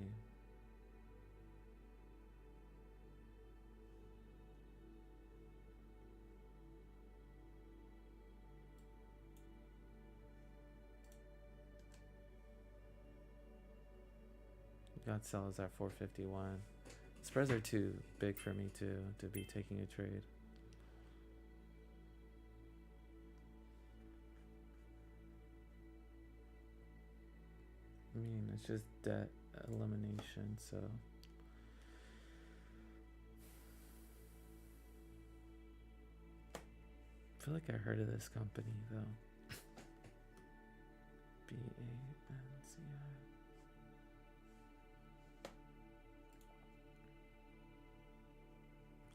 Got sells at 451. Spreads are too big for me to be taking a trade. I mean, it's just debt elimination, so I feel like I heard of this company though. BANCI.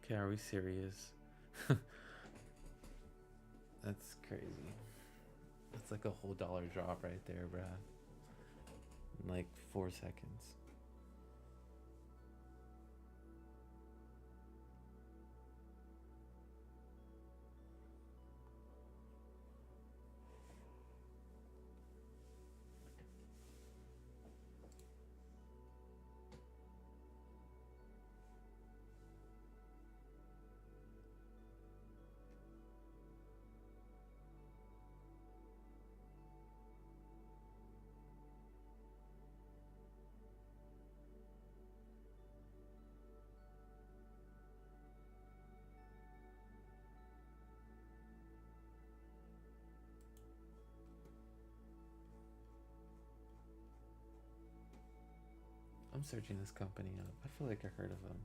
Okay, are we serious? That's crazy. That's like a whole dollar drop right there, bruh. In like 4 seconds. I'm searching this company up. I feel like I heard of them.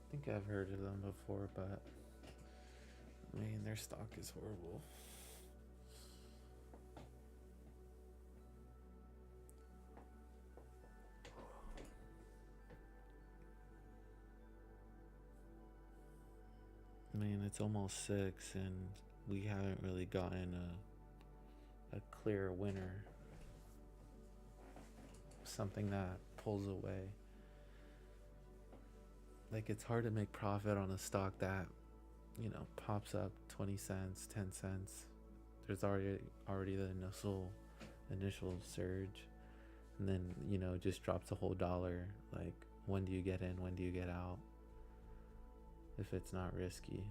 I think I've heard of them before, but I mean, their stock is horrible. I mean, it's almost 6 and we haven't really gotten a clear winner. Something that pulls away. Like, it's hard to make profit on a stock that, you know, pops up 20 cents, 10 cents. There's already the initial surge, and then, you know, just drops a whole dollar. Like, when do you get in? When do you get out? If it's not risky.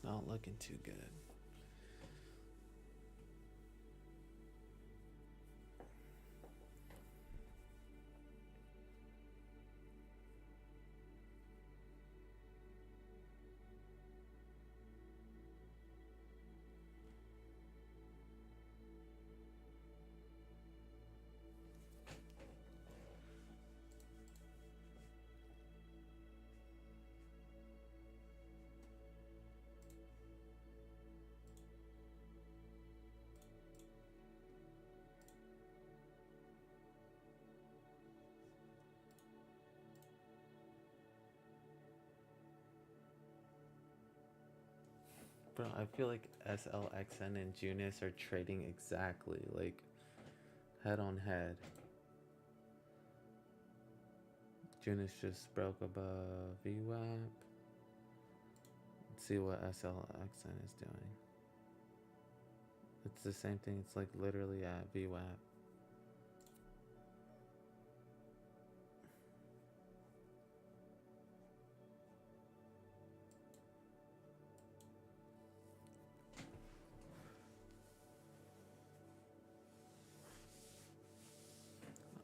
Not looking too good. Bro, I feel like SLXN and Junis are trading exactly, like, head on head. Junis just broke above VWAP. Let's see what SLXN is doing. It's the same thing, it's like literally at VWAP.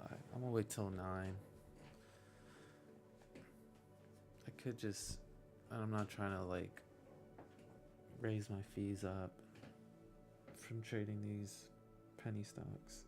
Alright, I'm gonna wait till 9. I could just, I'm not trying to like raise my fees up from trading these penny stocks.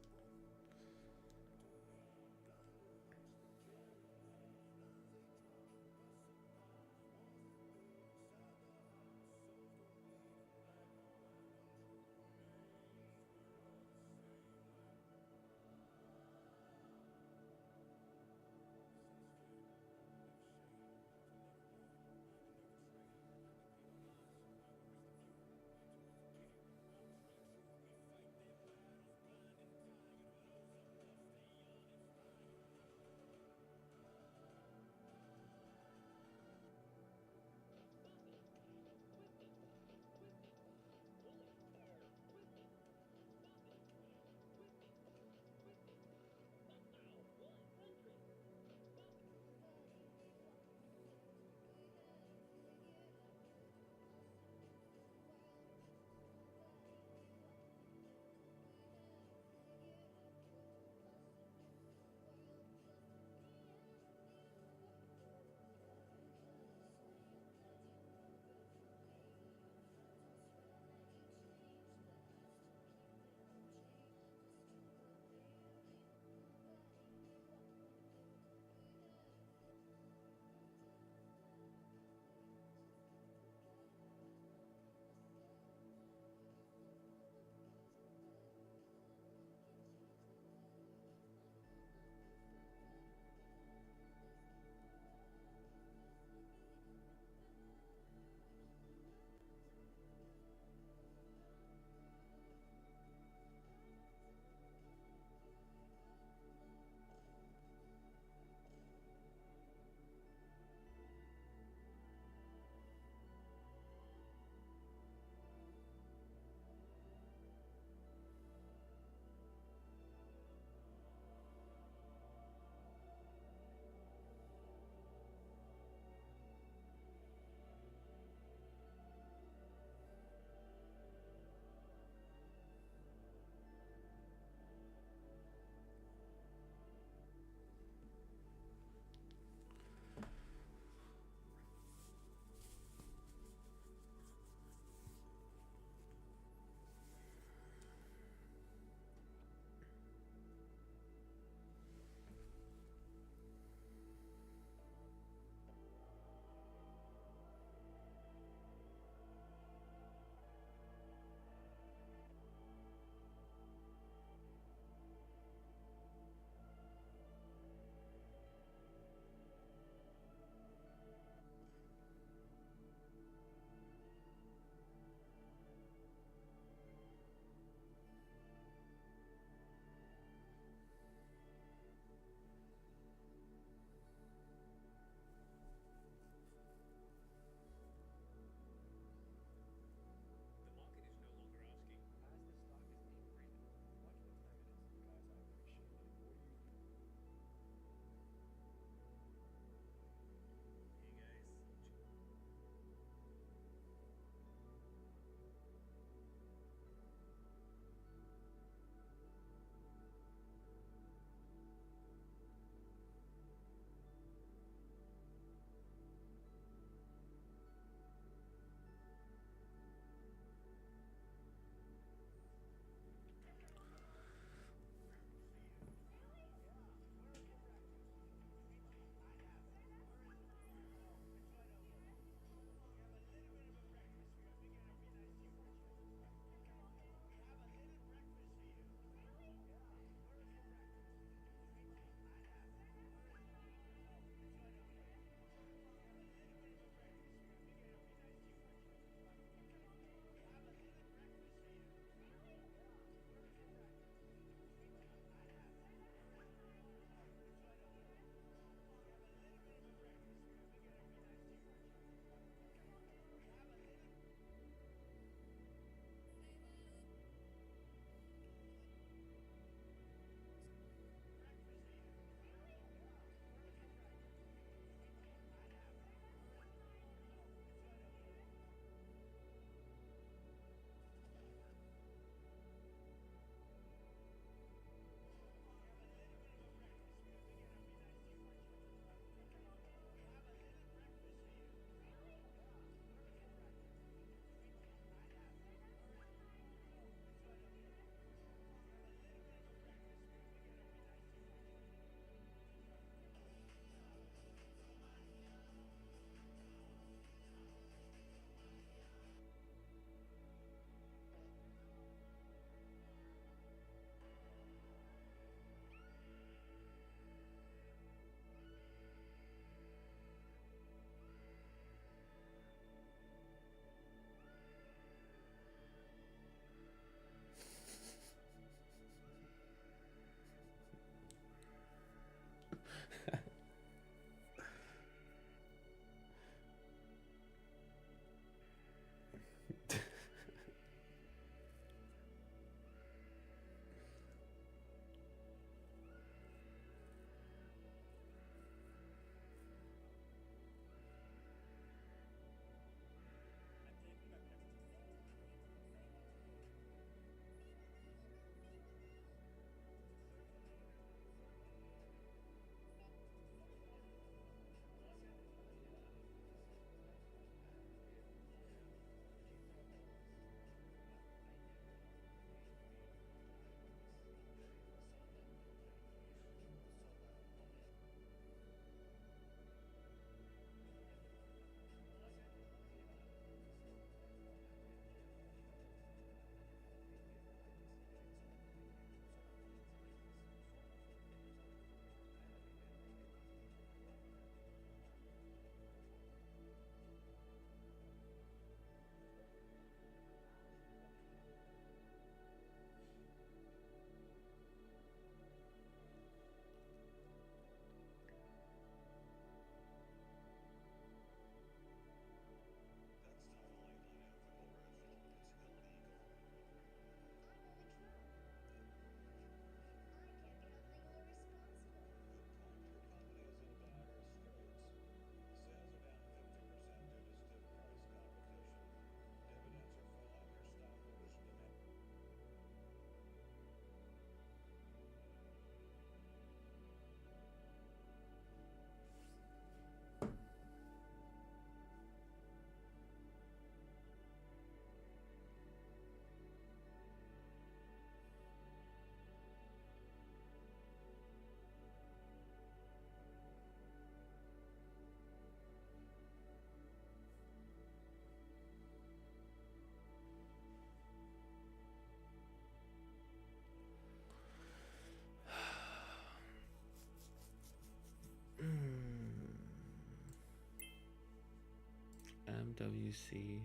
MWC.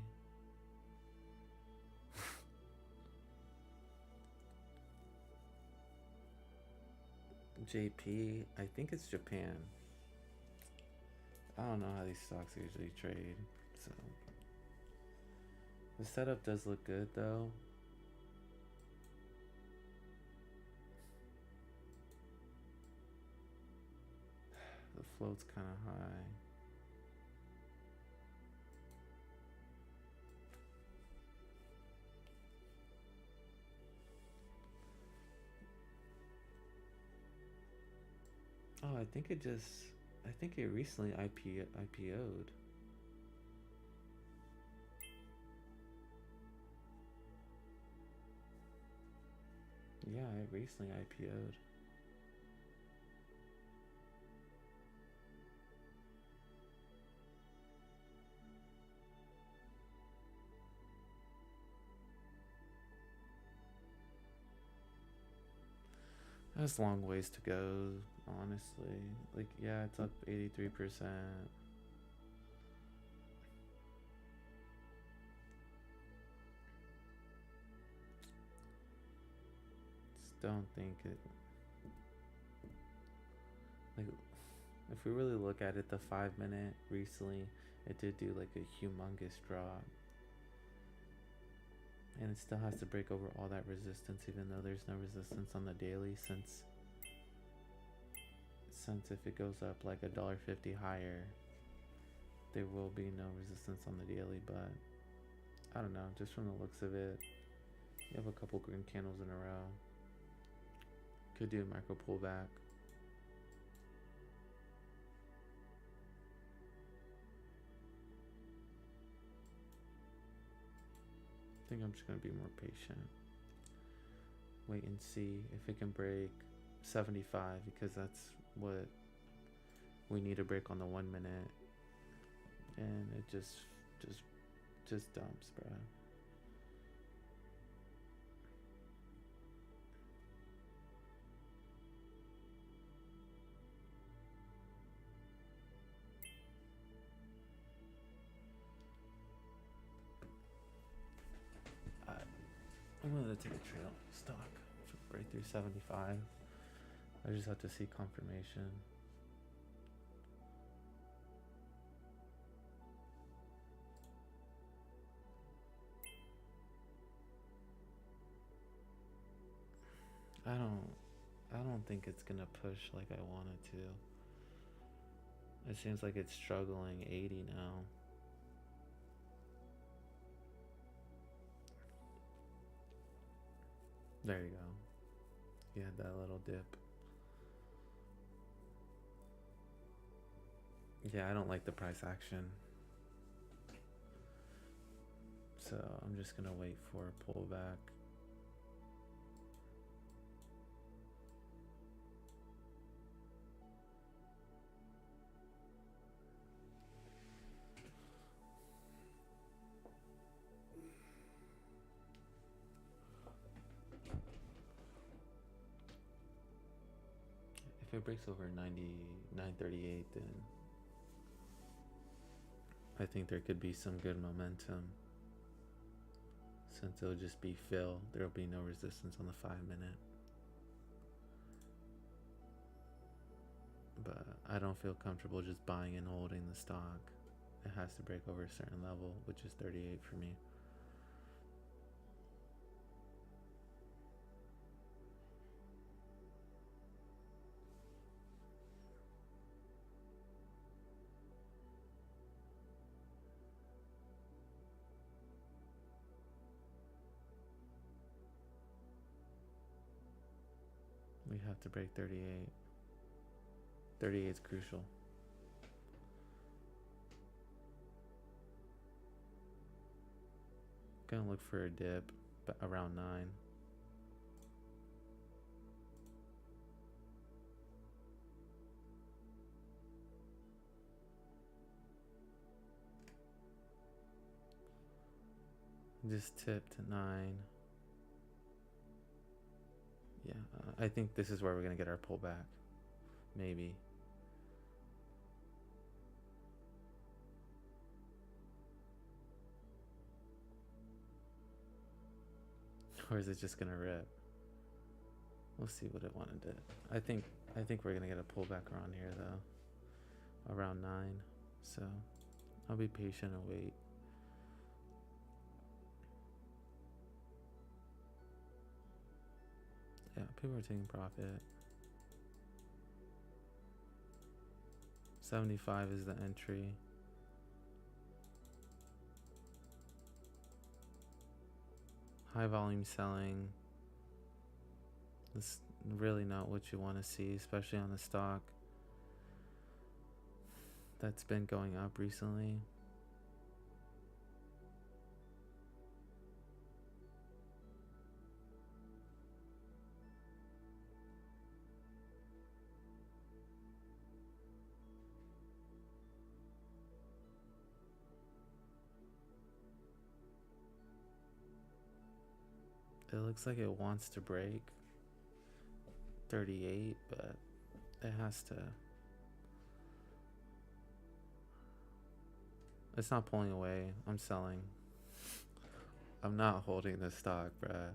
JP, I think it's Japan. I don't know how these stocks usually trade, so the setup does look good though. The float's kind of high. Oh, I think it recently IPO'd. Yeah, it recently IPO'd. That's a long ways to go, honestly. Like, yeah, it's up 83%. Just don't think it. Like, if we really look at it, the 5 minute recently, it did do like a humongous drop. And it still has to break over all that resistance, even though there's no resistance on the daily, since if it goes up like $1.50 higher, there will be no resistance on the daily. But I don't know, just from the looks of it, you have a couple green candles in a row. Could do a micro pullback. I think I'm just gonna be more patient. Wait and see if it can break 75, because that's what we need to break on the 1 minute. And it just dumps, bruh. I'm gonna take a trade on stock. Break through 75. I just have to see confirmation. I don't think it's gonna push like I want it to. It seems like it's struggling 80 now. There you go. You had that little dip. Yeah, I don't like the price action. So I'm just gonna wait for a pullback. If it breaks over 99.38, then I think there could be some good momentum. Since it'll just be fill, there'll be no resistance on the 5-minute. But I don't feel comfortable just buying and holding the stock. It has to break over a certain level, which is 38 for me. We have to break 38. 38 is crucial. Gonna look for a dip around 9. Just tipped 9. Yeah, I think this is where we're gonna get our pullback. Maybe. Or is it just gonna rip? We'll see what it wanted to. I think we're gonna get a pullback around here though. Around 9. So I'll be patient and wait. Yeah, people are taking profit. 75 is the entry. High volume selling. That's really not what you want to see, especially on a stock that's been going up recently. It looks like it wants to break 38, but it has to. It's not pulling away. I'm selling. I'm not holding this stock, bruh.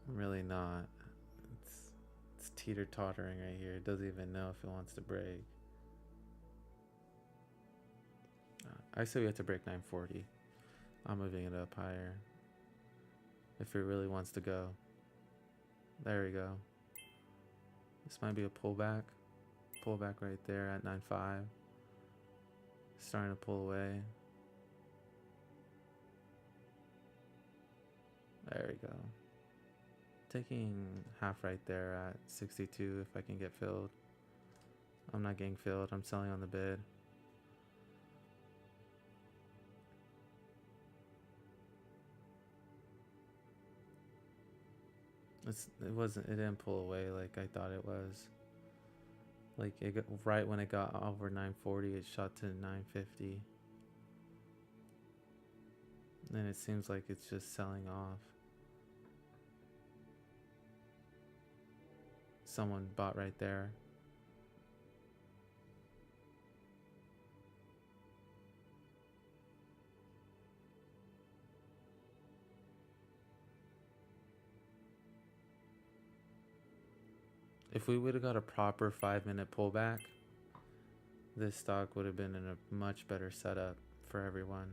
I'm really not. It's teeter-tottering right here. It doesn't even know if it wants to break. I say we have to break 940. I'm moving it up higher. If it really wants to go. There we go. This might be a pullback. Pullback right there at 9.5. Starting to pull away. There we go. Taking half right there at 62 if I can get filled. I'm not getting filled. I'm selling on the bid. It didn't pull away like I thought it was. Like it got, right when it got over 940, it shot to 950. And it seems like it's just selling off. Someone bought right there. If we would have got a proper 5-minute pullback, this stock would have been in a much better setup for everyone.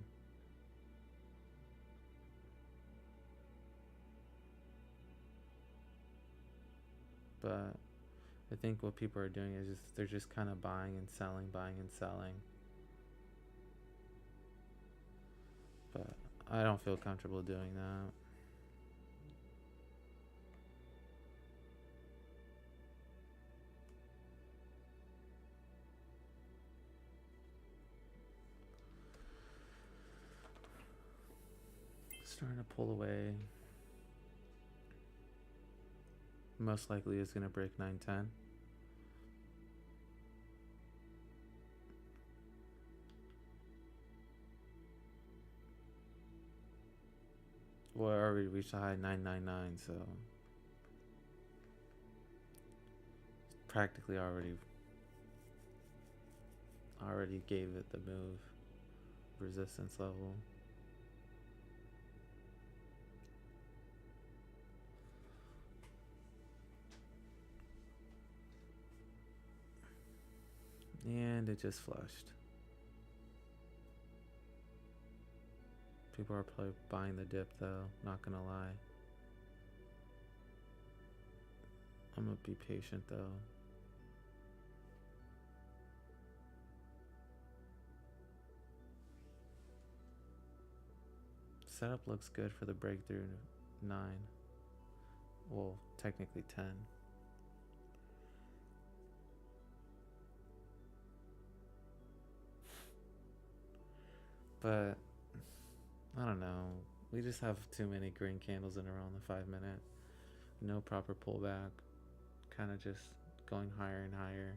But I think what people are doing is they're just kind of buying and selling, buying and selling. But I don't feel comfortable doing that. Starting to pull away. Most likely is going to break 910. Well, I already reached a high 999, so practically already gave it the move resistance level. And it just flushed. People are probably buying the dip though, not gonna lie. I'm gonna be patient though. Setup looks good for the breakthrough 9. Well, technically 10. But I don't know. We just have too many green candles in a row on the 5 minute. No proper pullback. Kind of just going higher and higher.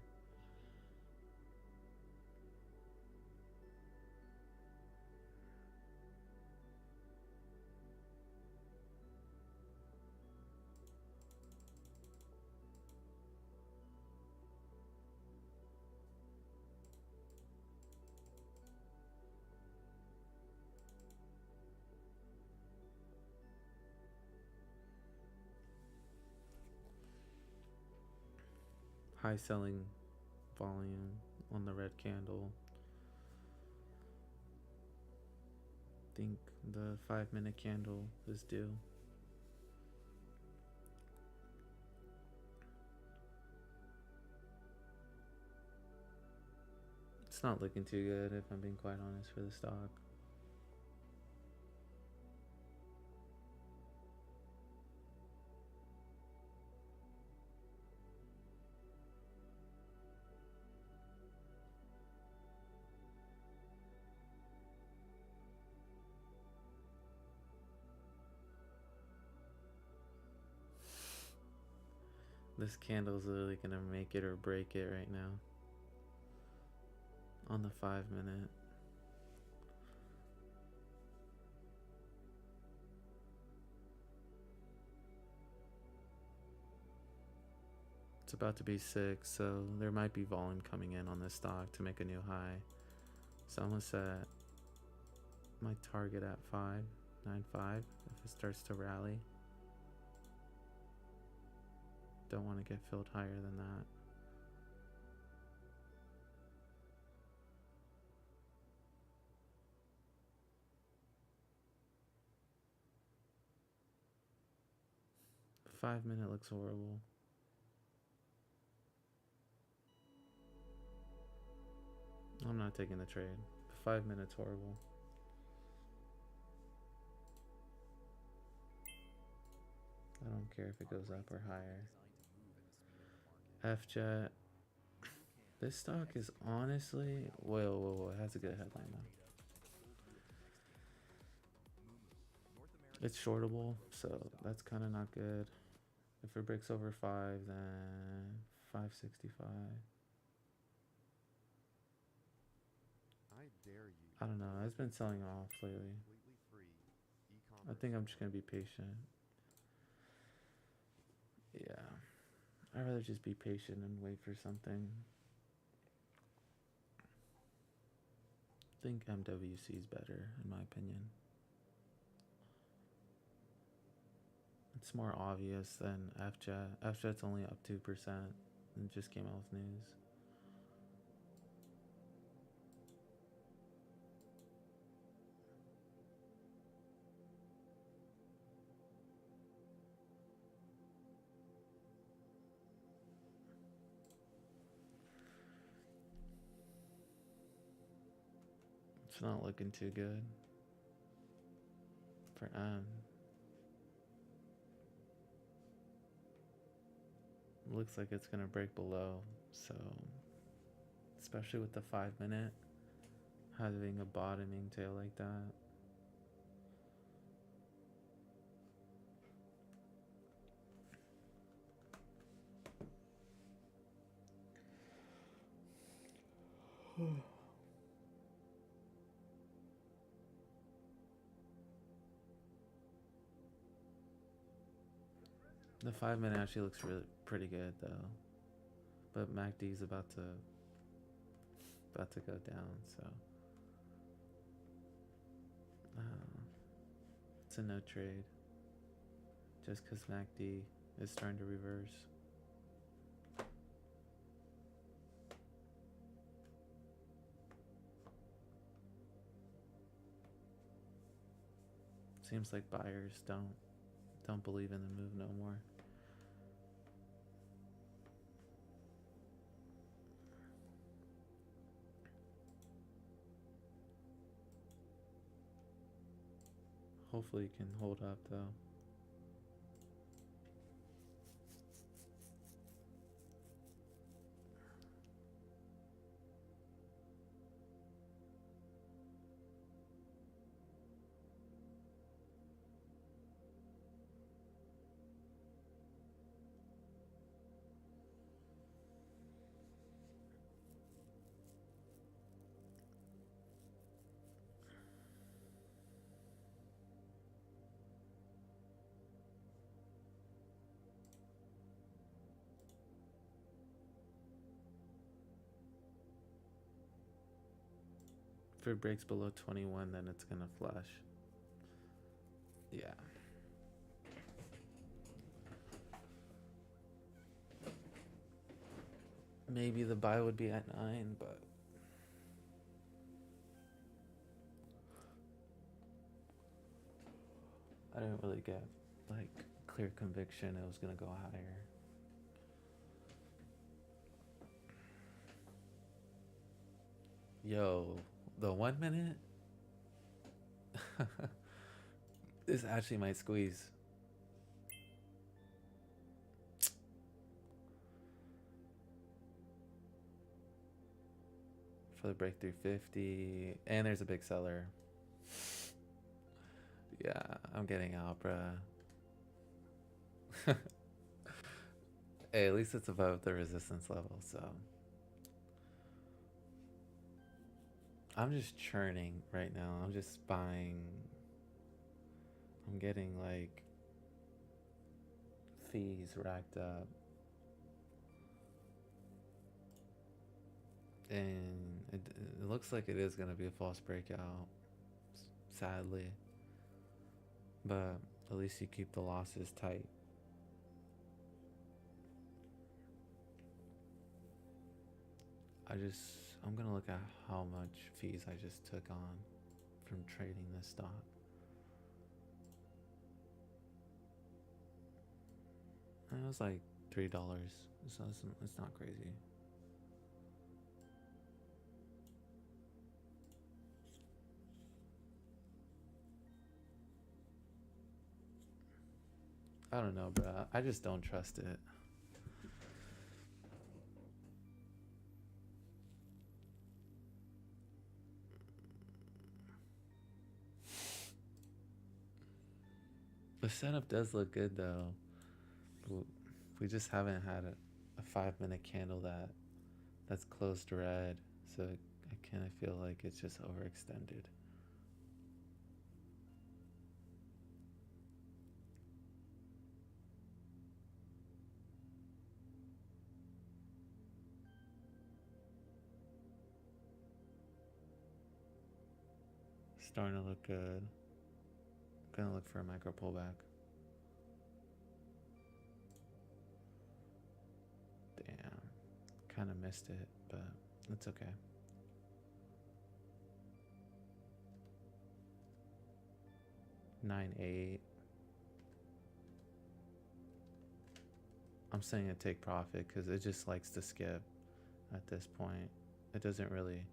High selling volume on the red candle. Think the 5 minute candle is due. It's not looking too good, if I'm being quite honest, for the stock. This candle is literally gonna make it or break it right now. On the 5 minute. It's about to be 6, so there might be volume coming in on this stock to make a new high. So I'm gonna set my target at 5.95 if it starts to rally. Don't want to get filled higher than that. The 5 minute looks horrible. I'm not taking the trade. The 5 minutes horrible. I don't care if it goes up or higher. FJet. This stock is honestly, whoa, it has a good headline though. It's shortable, so that's kind of not good. If it breaks over 5, then 565. I don't know. It's been selling off lately. I think I'm just gonna be patient. Yeah, I'd rather just be patient and wait for something. I think MWC is better, in my opinion. It's more obvious than FJet. FJet's only up 2% and just came out with news. It's not looking too good for M. Looks like it's gonna break below, so especially with the 5 minute having a bottoming tail like that. The 5 minute actually looks really pretty good though, but MACD's about to go down, so it's a no trade. Just because MACD is starting to reverse. Seems like buyers don't believe in the move no more. Hopefully it can hold up though. If it breaks below 21, then it's gonna flush. Yeah. Maybe the buy would be at 9, but I didn't really get like clear conviction it was gonna go higher. Yo, the 1 minute? This actually might squeeze. For the breakthrough 50, and there's a big seller. Yeah, I'm getting out, bruh. Hey, at least it's above the resistance level, so I'm just churning right now. I'm just buying. I'm getting like fees racked up. And it looks like it is going to be a false breakout, sadly. But at least you keep the losses tight. I'm going to look at how much fees I just took on from trading this stock. And it was like $3, so it's not crazy. I don't know, bro. I just don't trust it. The setup does look good though. We just haven't had a 5 minute candle that's closed red, so I kind of feel like it's just overextended. Starting to look good. Gonna look for a micro pullback. Damn. Kind of missed it, but it's okay. $9.8. I'm saying to take profit because it just likes to skip at this point. It doesn't really.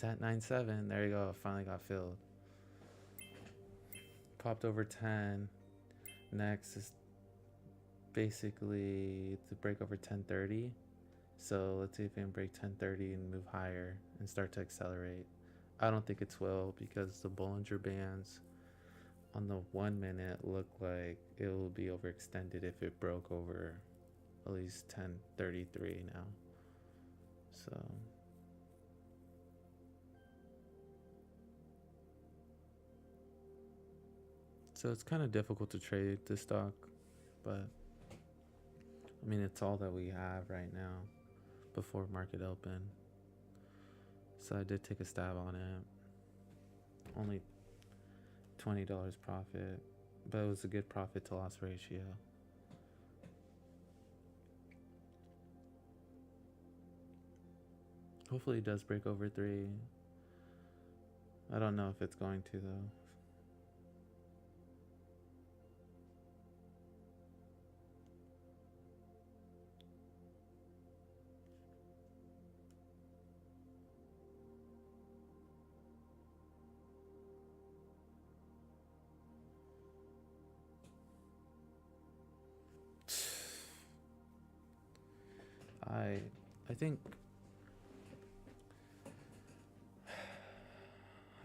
It's at 9.7. There you go. It finally got filled. Popped over 10. Next is basically to break over 10.30. So let's see if we can break 10.30 and move higher and start to accelerate. I don't think it will because the Bollinger Bands on the 1 minute look like it will be overextended if it broke over at least 10.33 now. So it's kind of difficult to trade this stock, but I mean it's all that we have right now before market open. So I did take a stab on it. Only $20 profit, but it was a good profit to loss ratio. Hopefully it does break over 3. I don't know if it's going to though.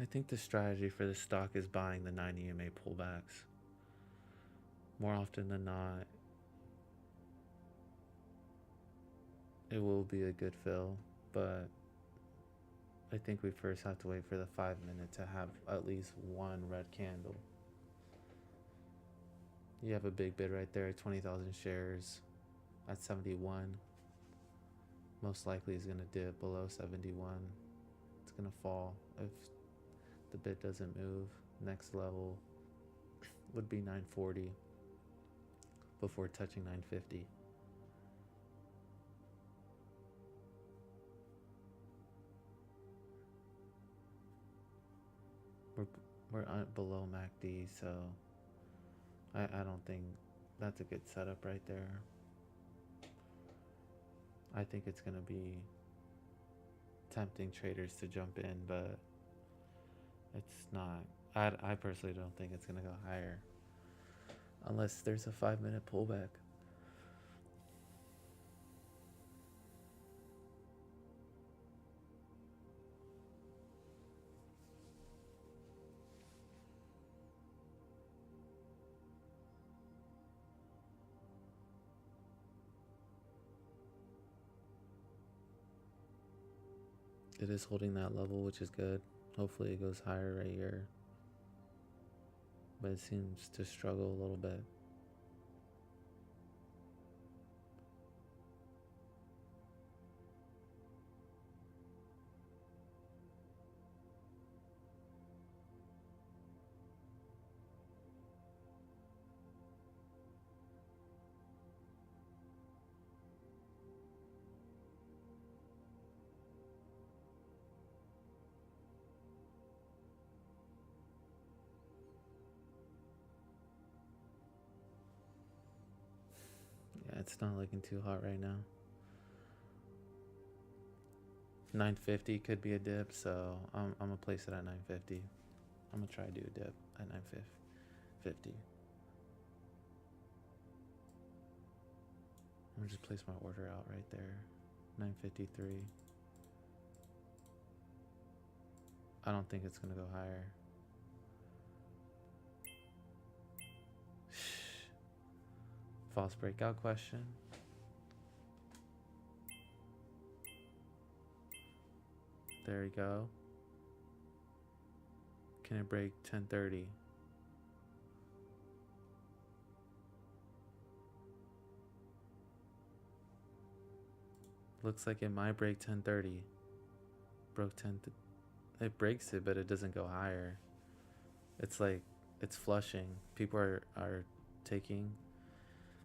I think the strategy for this stock is buying the 9 EMA pullbacks. More often than not, it will be a good fill, but I think we first have to wait for the 5 minute to have at least one red candle. You have a big bid right there, 20,000 shares at 71. Most likely is going to dip below 71. It's going to fall if the bid doesn't move. Next level would be 940 before touching 950. We're below MACD, so I don't think that's a good setup right there. I think it's going to be tempting traders to jump in, but it's not. I personally don't think it's going to go higher unless there's a 5 minute pullback. It is holding that level, which is good. Hopefully it goes higher right here. But it seems to struggle a little bit. Yeah, it's not looking too hot right now. 950 could be a dip, so I'm gonna place it at 950. I'm gonna try to do a dip at 950. I'm gonna just place my order out right there. 953. I don't think it's gonna go higher. False breakout question. There we go. Can it break 1030? Looks like it might break 1030. Broke 10. It breaks it, but it doesn't go higher. It's like it's flushing. People are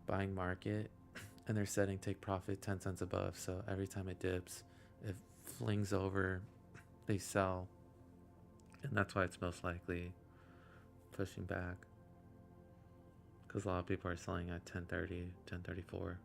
buying market, and they're setting take profit 10 cents above. So every time it dips, it flings over, they sell, and that's why it's most likely pushing back, because a lot of people are selling at 1030, 1034.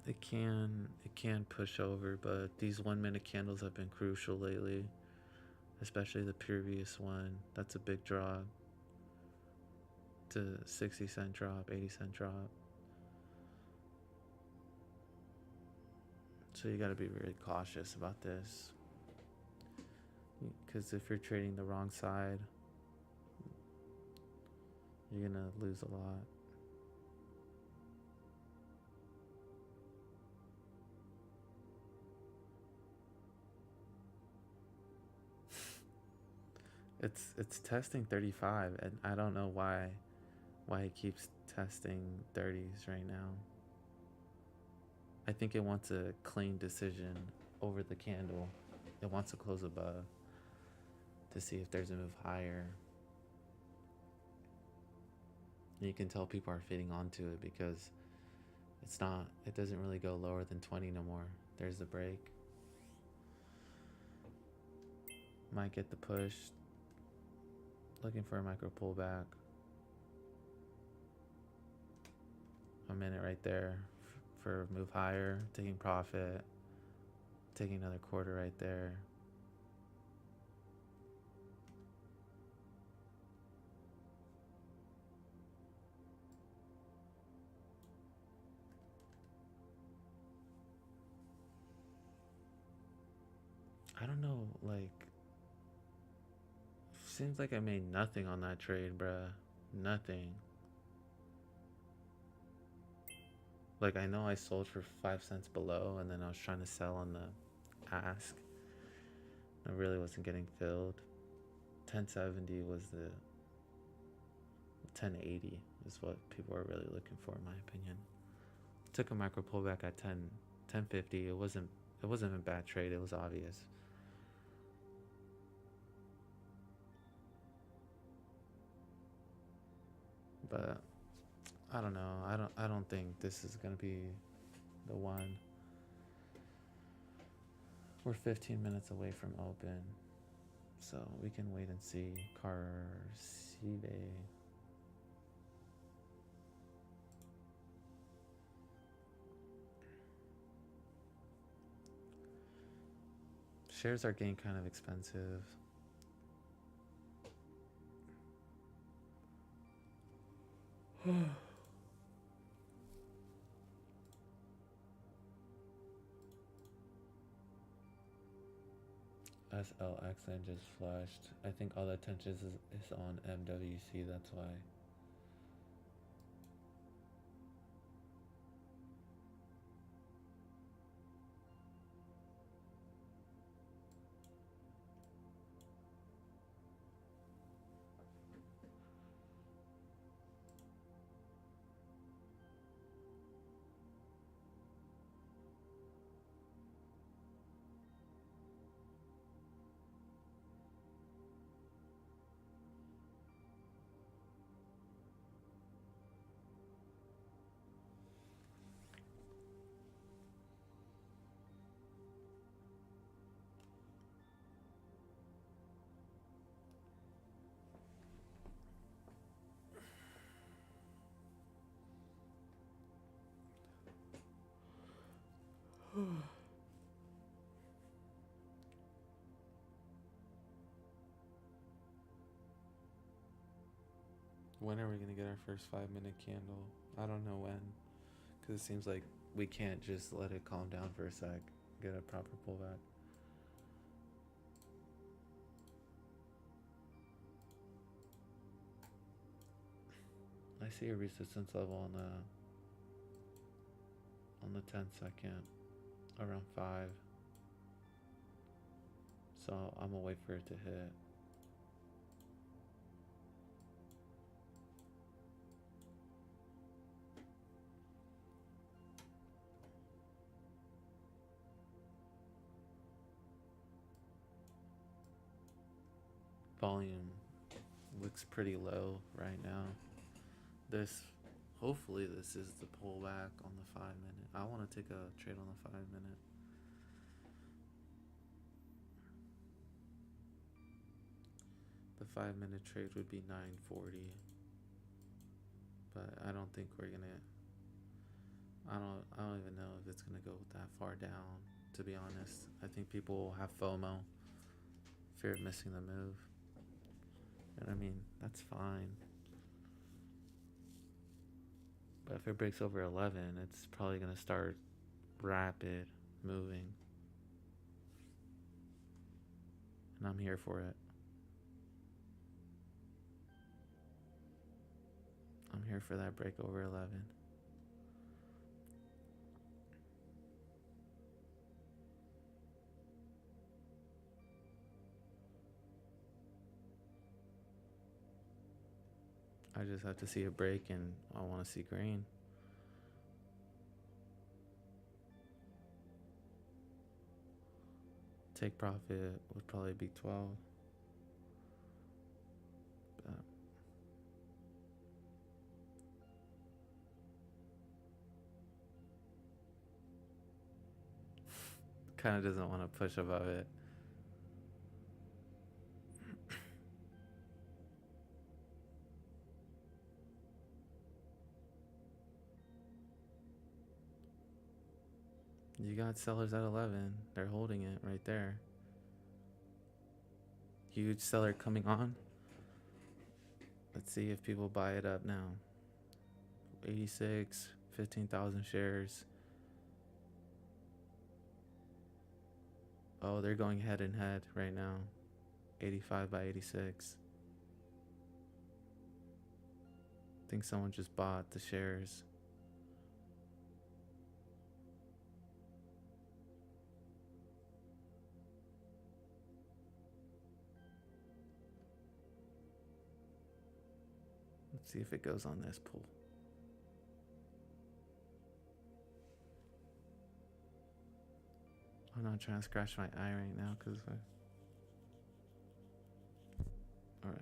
it can push over, but these 1 minute candles have been crucial lately, especially the previous one. That's a big drop to 60 cent drop, 80 cent drop. So you got to be very cautious about this, because if you're trading the wrong side, you're gonna lose a lot. It's testing 35, and I don't know why it keeps testing 30s right now. I think it wants a clean decision over the candle. It wants to close above to see if there's a move higher. And you can tell people are fitting onto it because it doesn't really go lower than 20 no more. There's the break. Might get the push. Looking for a micro pullback. A minute right there for a move higher, taking profit, taking another quarter right there. I don't know, like, seems like I made nothing on that trade, bruh. Nothing. Like, I know I sold for 5 cents below, and then I was trying to sell on the ask. I really wasn't getting filled. 1070 was the 1080 is what people are really looking for, in my opinion. Took a micro pullback at 1050. It wasn't a bad trade. It was obvious. But I don't know. I don't think this is gonna be the one. We're 15 minutes away from open, so we can wait and see. Carcive. Shares are getting kind of expensive. SLXN just flashed. I think all the attention is on MWC, that's why. When are we gonna get our first 5 minute candle? I don't know when, because it seems like we can't just let it calm down for a sec, get a proper pullback. I see a resistance level on the 10-second around 5. So I'm gonna wait for it to hit. Volume looks pretty low right now. Hopefully this is the pullback on the 5 minute. I want to take a trade on the 5 minute. The 5 minute trade would be 940, but I don't think we're gonna I don't even know if it's gonna go that far down, to be honest. I think people will have FOMO, fear of missing the move. And I mean, that's fine. But if it breaks over 11, it's probably gonna start rapid moving. And I'm here for it. I'm here for that break over 11. I just have to see a break and I want to see green. Take profit would probably be 12. But kind of doesn't want to push above it. You got sellers at 11. They're holding it right there. Huge seller coming on. Let's see if people buy it up now. 86, 15,000 shares. Oh, they're going head and head right now. 85 by 86. I think someone just bought the shares. Let's see if it goes on this pull. I'm not trying to scratch my eye right now because alright.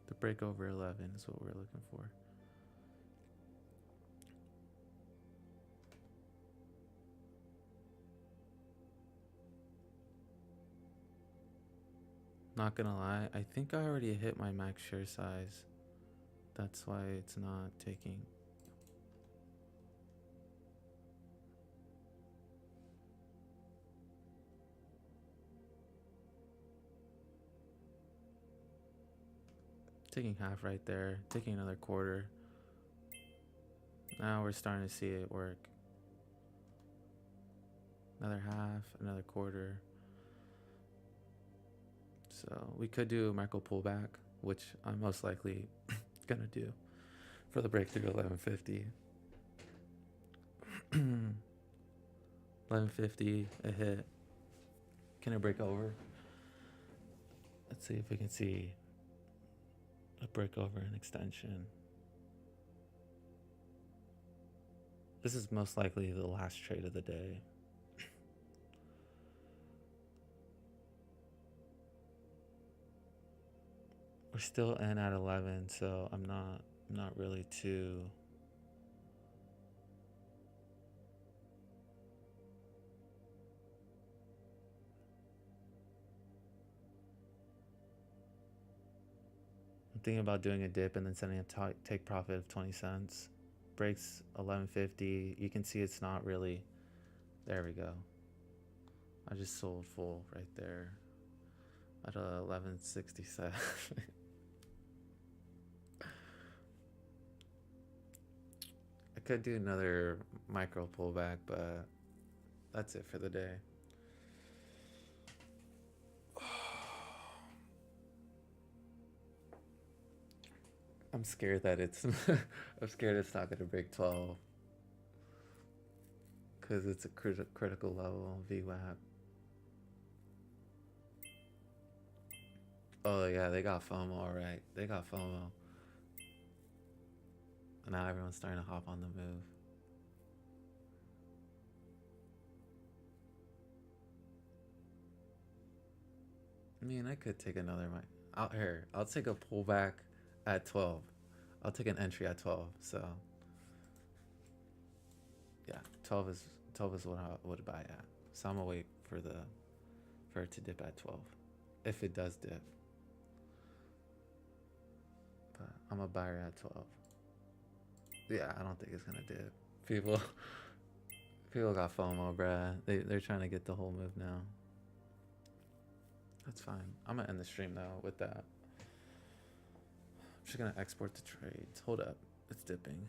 The break over 11 is what we're looking for. Not gonna lie, I think I already hit my max share size. That's why it's not taking. Taking half right there, taking another quarter. Now we're starting to see it work. Another half, another quarter. So we could do a micro pullback, which I'm most likely gonna do for the breakthrough 1150. 1150, a hit. Can it break over? Let's see if we can see a break over an extension. This is most likely the last trade of the day. We're still in at 11, so I'm not really too. I'm thinking about doing a dip and then sending a take profit of 20 cents. Breaks 1150. You can see it's not really. There we go. I just sold full right there at 1167. I could do another micro pullback, but that's it for the day. I'm scared that it's I'm scared it's not going to break 12 because it's a critical level VWAP. Oh yeah, they got FOMO, alright. They got FOMO. Now everyone's starting to hop on the move. I mean, I could take another mic. Out here, I'll take a pullback at 12. I'll take an entry at 12. So yeah, 12 is what I would buy at. So I'm gonna wait for it to dip at 12, if it does dip. But I'm a buyer at 12. Yeah, I don't think it's gonna dip. People, people got FOMO, bruh. They're trying to get the whole move now. That's fine. I'm gonna end the stream though with that. I'm just gonna export the trades. Hold up, it's dipping.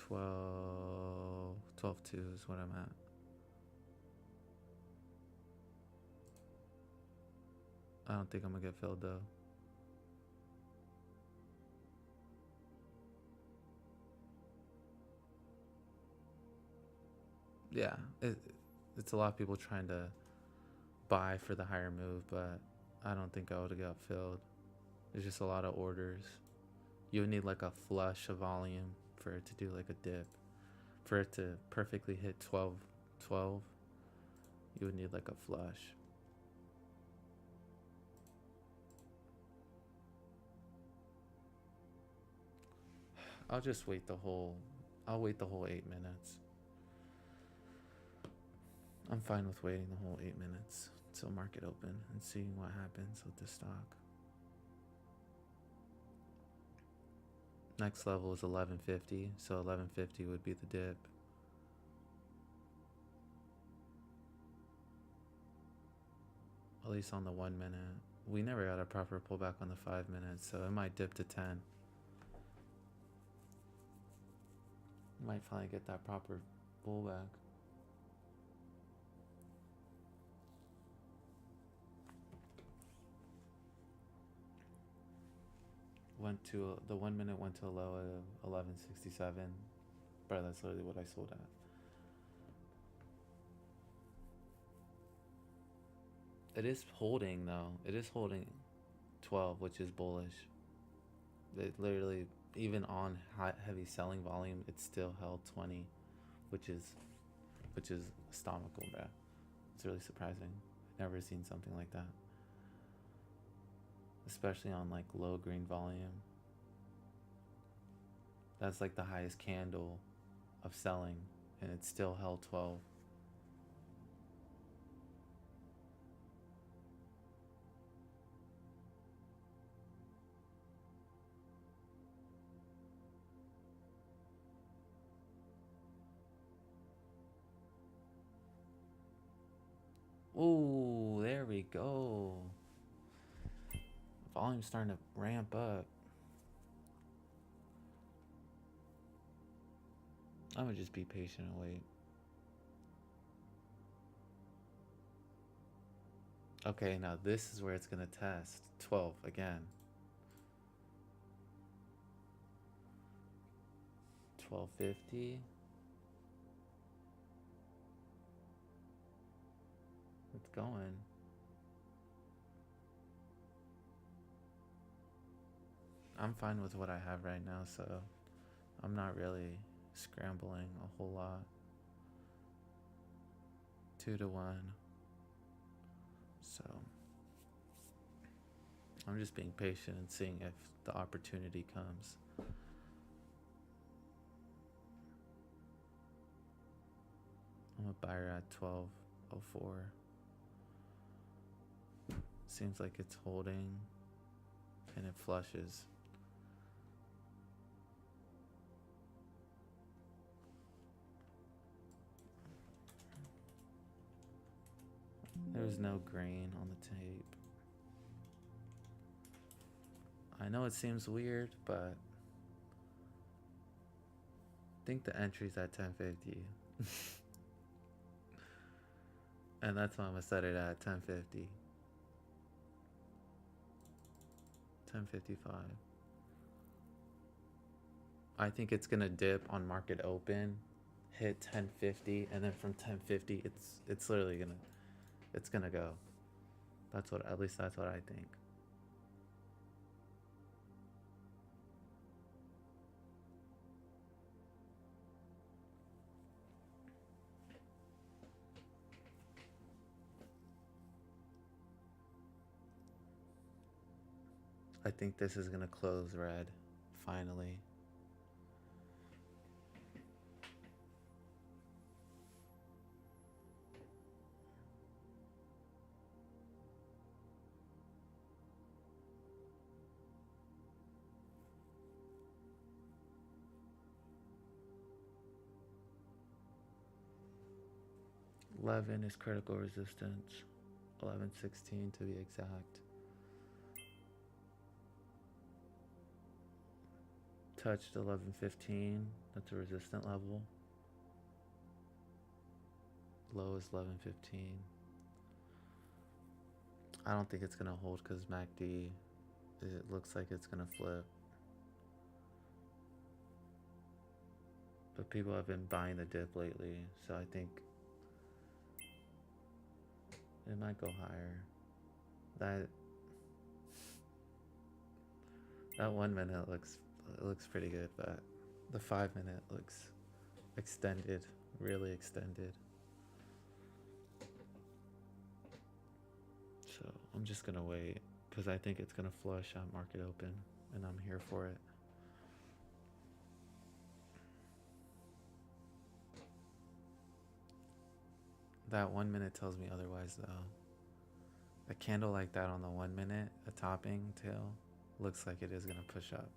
12.2 is what I'm at. I don't think I'm gonna get filled though. Yeah, it's a lot of people trying to buy for the higher move, but I don't think I would have got filled. There's just a lot of orders. You would need like a flush of volume for it to do like a dip. For it to perfectly hit 12, you would need like a flush. I'll just wait the whole, I'll wait the whole 8 minutes. I'm fine with waiting the whole 8 minutes till market open and seeing what happens with the stock. Next level is 1150, so 1150 would be the dip. At least on the 1 minute. We never got a proper pullback on the 5 minutes, so it might dip to 10. Might finally get that proper pullback. Went to the 1 minute went to a low of 1167. Bro, that's literally what I sold at. It is holding though. It is holding 12, which is bullish. It literally, even on heavy selling volume, it still held 20, which is astronomical, bro. It's really surprising. Never seen something like that, especially on like low green volume. That's like the highest candle of selling, and it still held 12. Ooh, there we go. Volume's starting to ramp up. I'm gonna just be patient and wait. Okay, now this is where it's gonna test. 12 again. 1250. It's going. I'm fine with what I have right now, so I'm not really scrambling a whole lot. 2 to 1. So I'm just being patient and seeing if the opportunity comes. I'm a buyer at 1204. Seems like it's holding and it flushes. There's no green on the tape. I know it seems weird, but I think the entry's at 1050. And that's why I'm gonna set it at 1050. 1055. I think it's gonna dip on market open, hit 1050, and then from 1050 it's literally gonna go. That's what, at least that's what I think. I think this is gonna close red, finally. 11 is critical resistance. 1116 to be exact. Touched 1115. That's a resistant level. Low is 1115. I don't think it's gonna hold because MACD, it looks like it's gonna flip. But people have been buying the dip lately, so I think it might go higher. That 1 minute looks pretty good, but the 5 minute looks extended, really extended. So I'm just gonna wait because I think it's gonna flush at market open, and I'm here for it. That 1 minute tells me otherwise though. A candle like that on the 1 minute, a topping tail, looks like it is gonna push up.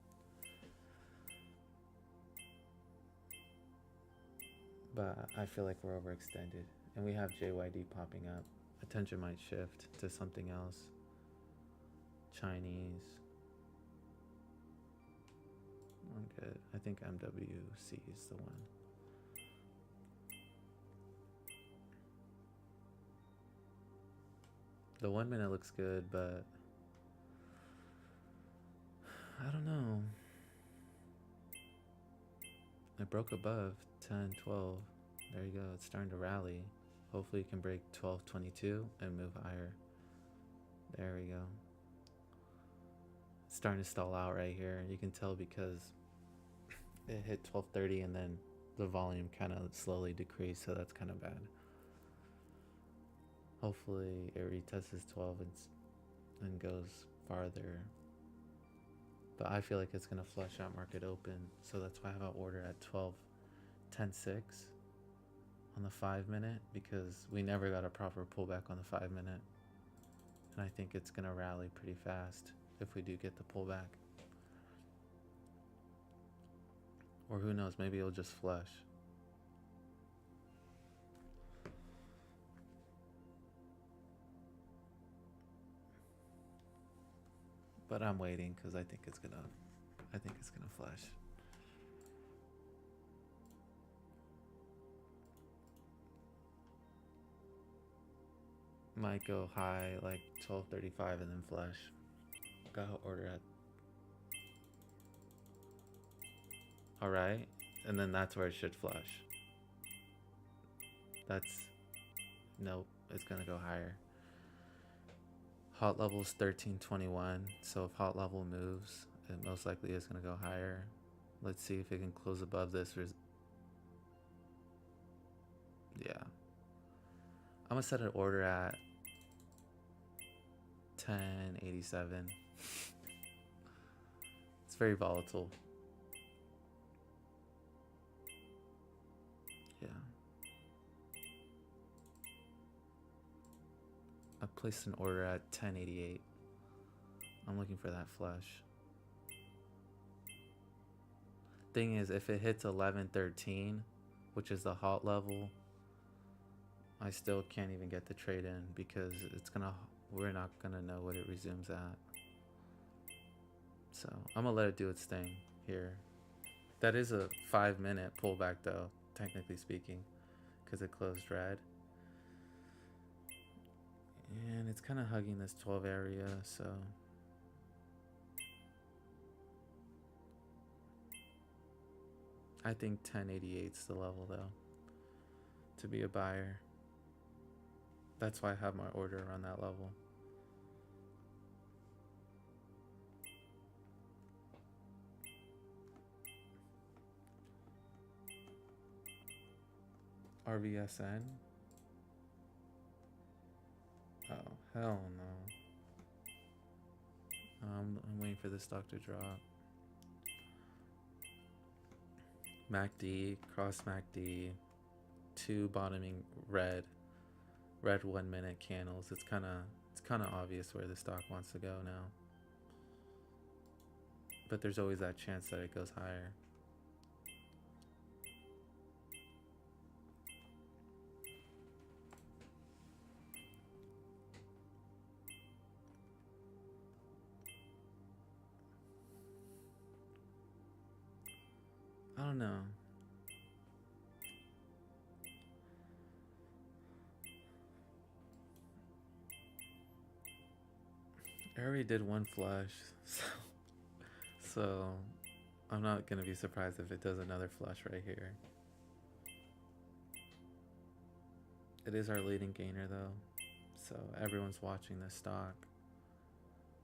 But I feel like we're overextended, and we have JYD popping up. Attention might shift to something else. Chinese. I'm good. I think MWC is the one. The 1 minute looks good, but I don't know. It broke above 10, 12. There you go. It's starting to rally. Hopefully it can break 12.22 and move higher. There we go. It's starting to stall out right here. You can tell because it hit 12:30 and then the volume kind of slowly decreased, so that's kind of bad. Hopefully it retests 12 and goes farther. But I feel like it's going to flush out market open, so that's why I have an order at 12.10.6 on the 5 minute, because we never got a proper pullback on the 5 minute. And I think it's going to rally pretty fast if we do get the pullback. Or who knows, maybe it'll just flush. But I'm waiting because I think it's gonna flash. Might go high like 12:35 and then flash. Got an order at. Alright, and then that's where it should flush. Nope, it's gonna go higher. Hot level is 1321, so if hot level moves, it most likely is going to go higher. Let's see if it can close above this. Yeah. I'm going to set an order at 1087. It's very volatile. Yeah. I placed an order at 1088. I'm looking for that flush. Thing is, if it hits 1113, which is the hot level, I still can't even get the trade in because we're not gonna know what it resumes at. So I'm gonna let it do its thing here. That is a 5 minute pullback though, technically speaking, because it closed red. And it's kind of hugging this 12 area, so I think 1088 is the level though to be a buyer. That's why I have my order around that level. RVSN. Oh, hell no. I'm waiting for this stock to drop. MACD, cross MACD, 2 bottoming red 1 minute candles. It's kind of obvious where the stock wants to go now. But there's always that chance that it goes higher. know. I already did one flush, so I'm not gonna be surprised if it does another flush right here. It is our leading gainer though, so everyone's watching this stock,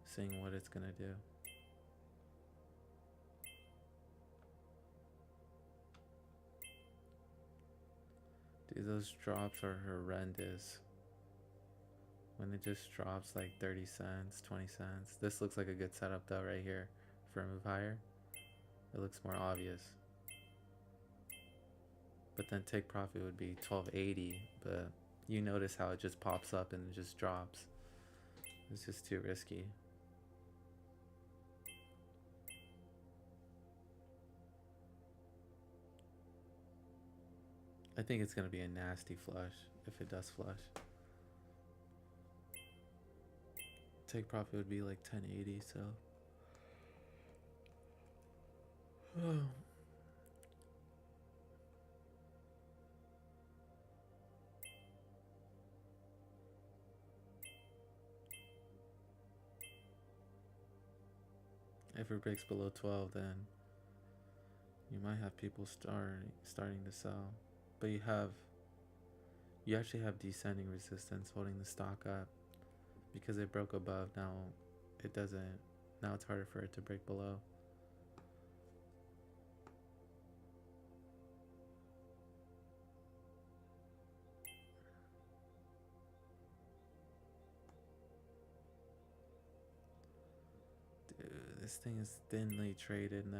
seeing what it's gonna do. Dude, those drops are horrendous. When it just drops like 30 cents, 20 cents. This looks like a good setup though right here for a move higher. It looks more obvious. But then take profit would be 1280, but you notice how it just pops up and it just drops. It's just too risky. I think it's gonna be a nasty flush if it does flush. Take profit would be like 1080, so if it breaks below 12, then you might have people starting to sell. But you actually have descending resistance holding the stock up because it broke above. Now it doesn't. Now it's harder for it to break below. Dude, this thing is thinly traded now.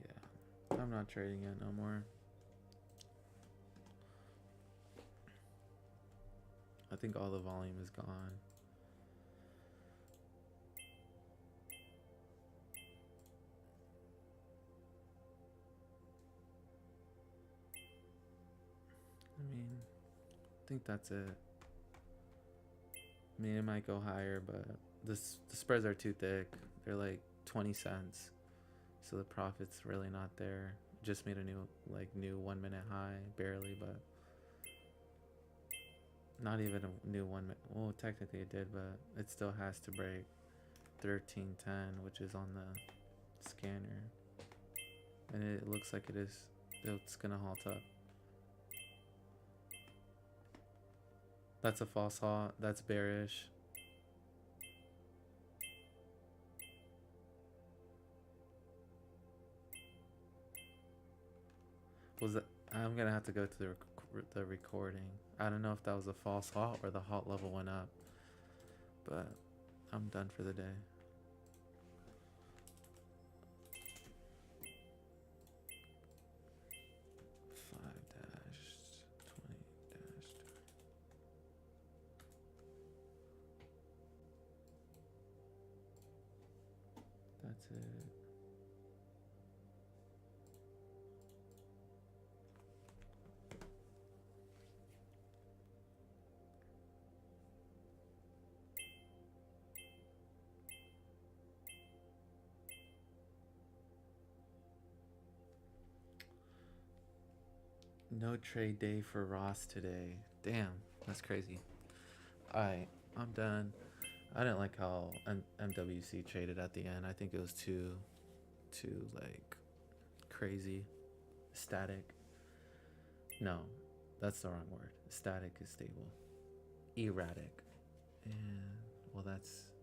Yeah, I'm not trading it no more. I think all the volume is gone. I mean, I think that's it. I mean, it might go higher, but the spreads are too thick. They're like 20 cents. So the profit's really not there. Just made a new 1 minute high, barely, but not even a new 1 minute. Well, technically it did, but it still has to break 1310, which is on the scanner. And it looks like it's gonna halt up. That's a false halt. That's bearish. Was that? I'm gonna have to go to the recording. I don't know if that was a false halt or the halt level went up, but I'm done for the day. That's it. No trade day for Ross today. Damn, that's crazy. Alright, I'm done. I didn't like how MWC traded at the end. I think it was too like crazy, static. No, that's the wrong word. Static is stable. Erratic. And well, that's